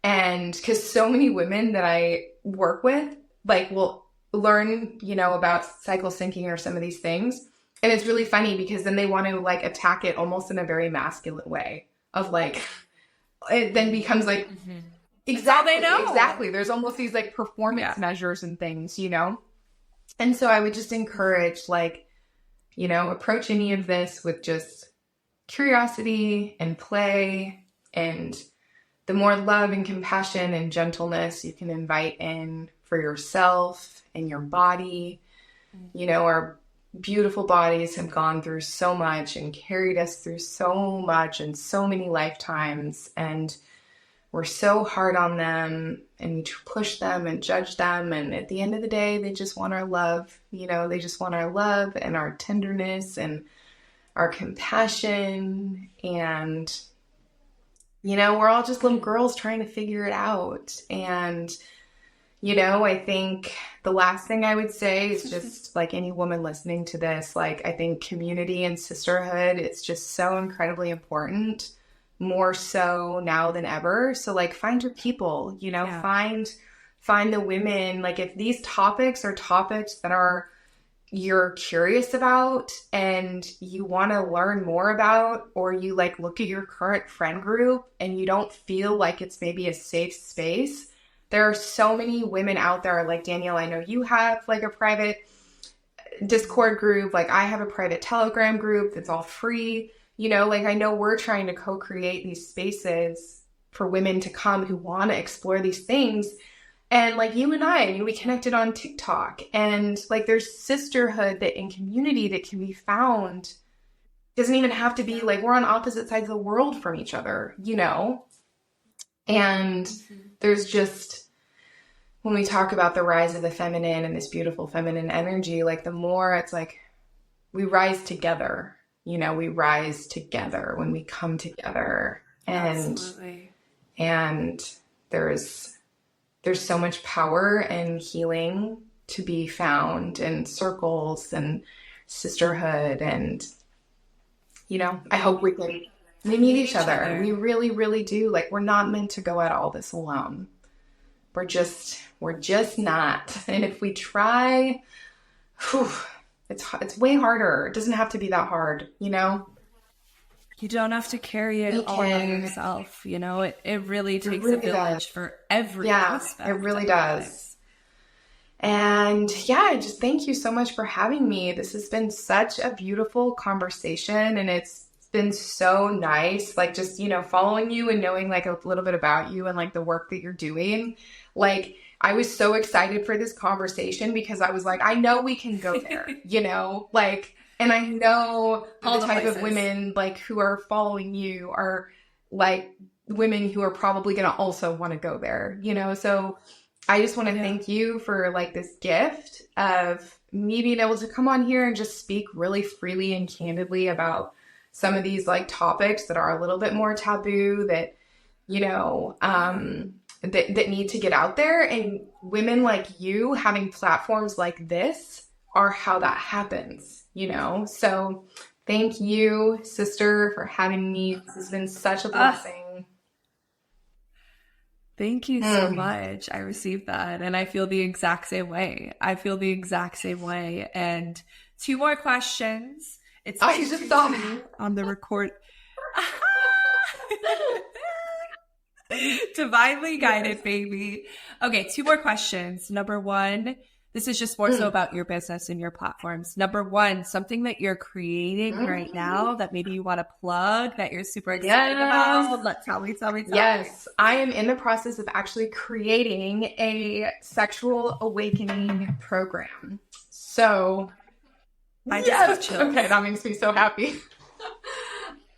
And because so many women that I work with like will learn, you know, about cycle syncing or some of these things. And it's really funny because then they want to like attack it almost in a very masculine way of like, it then becomes like, exactly, they know. Exactly. There's almost these like performance measures and things, you know? And so I would just encourage like, you know, approach any of this with just curiosity and play, and the more love and compassion and gentleness you can invite in for yourself and your body. You know, our beautiful bodies have gone through so much and carried us through so much in so many lifetimes, and we're so hard on them and we push them and judge them. And at the end of the day, they just want our love. You know, they just want our love and our tenderness and our compassion. And, you know, we're all just little girls trying to figure it out. And, you know, I think the last thing I would say is just like any woman listening to this, like I think community and sisterhood, it's just so incredibly important. More so now than ever. So like find your people, you know, find the women. Like if these topics are topics that you're curious about and you want to learn more about, or you like look at your current friend group and you don't feel like it's maybe a safe space, there are so many women out there. Like Danielle, I know you have like a private Discord group. Like I have a private Telegram group that's all free. You know, like I know we're trying to co-create these spaces for women to come who want to explore these things. And like you and I mean, we connected on TikTok, and like there's sisterhood that in community that can be found. Doesn't even have to be like we're on opposite sides of the world from each other, you know? And there's just, when we talk about the rise of the feminine and this beautiful feminine energy, like the more it's like, we rise together. You know, we rise together when we come together. Absolutely. And there's so much power and healing to be found in circles and sisterhood. And, you know, I hope we meet each other. We really, really do. Like, we're not meant to go at all this alone. We're just not. And if we try, it's way harder. It doesn't have to be that hard, you know? You don't have to carry it all on yourself, you know? It really takes a village for every aspect. It really does. And yeah, just thank you so much for having me. This has been such a beautiful conversation, and it's been so nice, like, just, you know, following you and knowing like a little bit about you and like the work that you're doing. Like, I was so excited for this conversation because I was like, I know we can go there, you know, like, and I know the type of women like who are following you are like women who are probably going to also want to go there, you know? So I just want to thank you for like this gift of me being able to come on here and just speak really freely and candidly about some of these like topics that are a little bit more taboo, that, you know, that need to get out there. And women like you having platforms like this are how that happens, you know? So thank you, sister, for having me. This has been such a blessing. Thank you so much. I received that, and I feel the exact same way. And 2 more questions. It's just saw me on the record. Divinely guided, baby. Okay, 2 more questions. Number 1, this is just more so about your business and your platforms. Number 1, something that you're creating right now that maybe you want to plug, that you're super excited about. Tell me. Yes, I am in the process of actually creating a sexual awakening program. So, yes. Okay, that makes me so happy.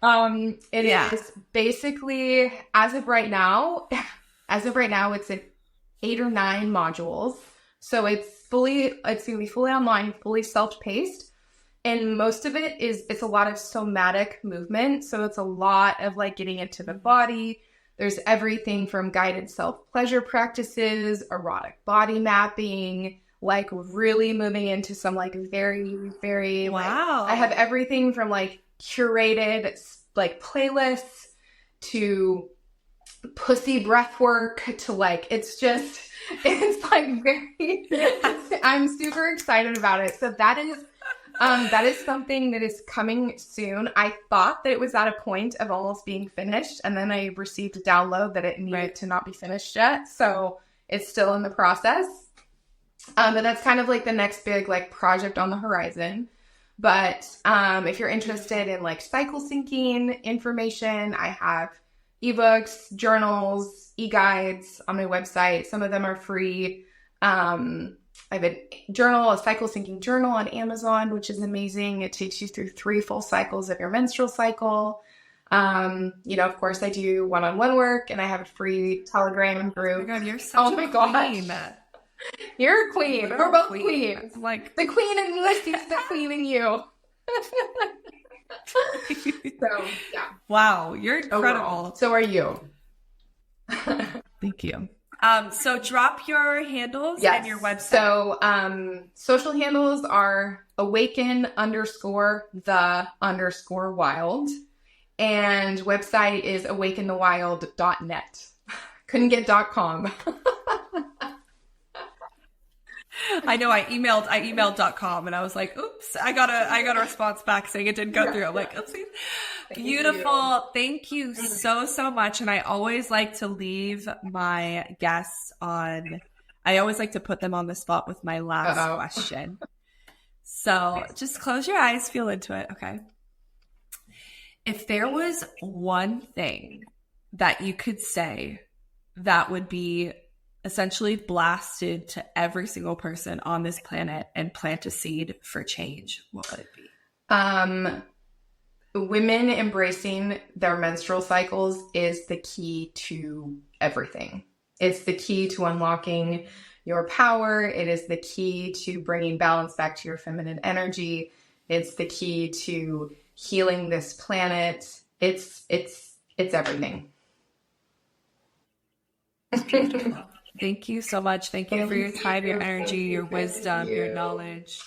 It is basically, as of right now, it's 8 or 9 modules. So it's going to be fully online, fully self-paced. And most of it's a lot of somatic movement. So it's a lot of like getting into the body. There's everything from guided self-pleasure practices, erotic body mapping, like really moving into some like very, very, wow. I have everything from like curated like playlists to pussy breath work to like, it's like very, I'm super excited about it. So that is something that is coming soon. I thought that it was at a point of almost being finished, and then I received a download that it needed to not be finished yet. So it's still in the process. But that's kind of like the next big like project on the horizon. But if you're interested in like cycle syncing information, I have ebooks, journals, e-guides on my website. Some of them are free. I have a cycle syncing journal on Amazon, which is amazing. It takes you through 3 full cycles of your menstrual cycle. You know, of course, I do one-on-one work, and I have a free Telegram group. Oh my God, you're such a queen. You're a queen. We're both queens. Like the queen in me sees the queen in you. So, yeah. Wow, you're incredible. Overall. So are you. Thank you. So drop your handles and your website. So social handles are awaken_the_wild, and website is awakenthewild.net. Couldn't get .com. I know I emailed .com, and I was like, oops, I got a response back saying it didn't go through. I'm like, oopsie. Beautiful. Thank you so much. And I always like to leave my guests I always like to put them on the spot with my last question. So just close your eyes, feel into it. Okay. If there was one thing that you could say that would be essentially blasted to every single person on this planet and plant a seed for change, what would it be? Women embracing their menstrual cycles is the key to everything. It's the key to unlocking your power. It is the key to bringing balance back to your feminine energy. It's the key to healing this planet. It's everything. Thank you so much. Thank you for your time, your energy, your wisdom, your knowledge.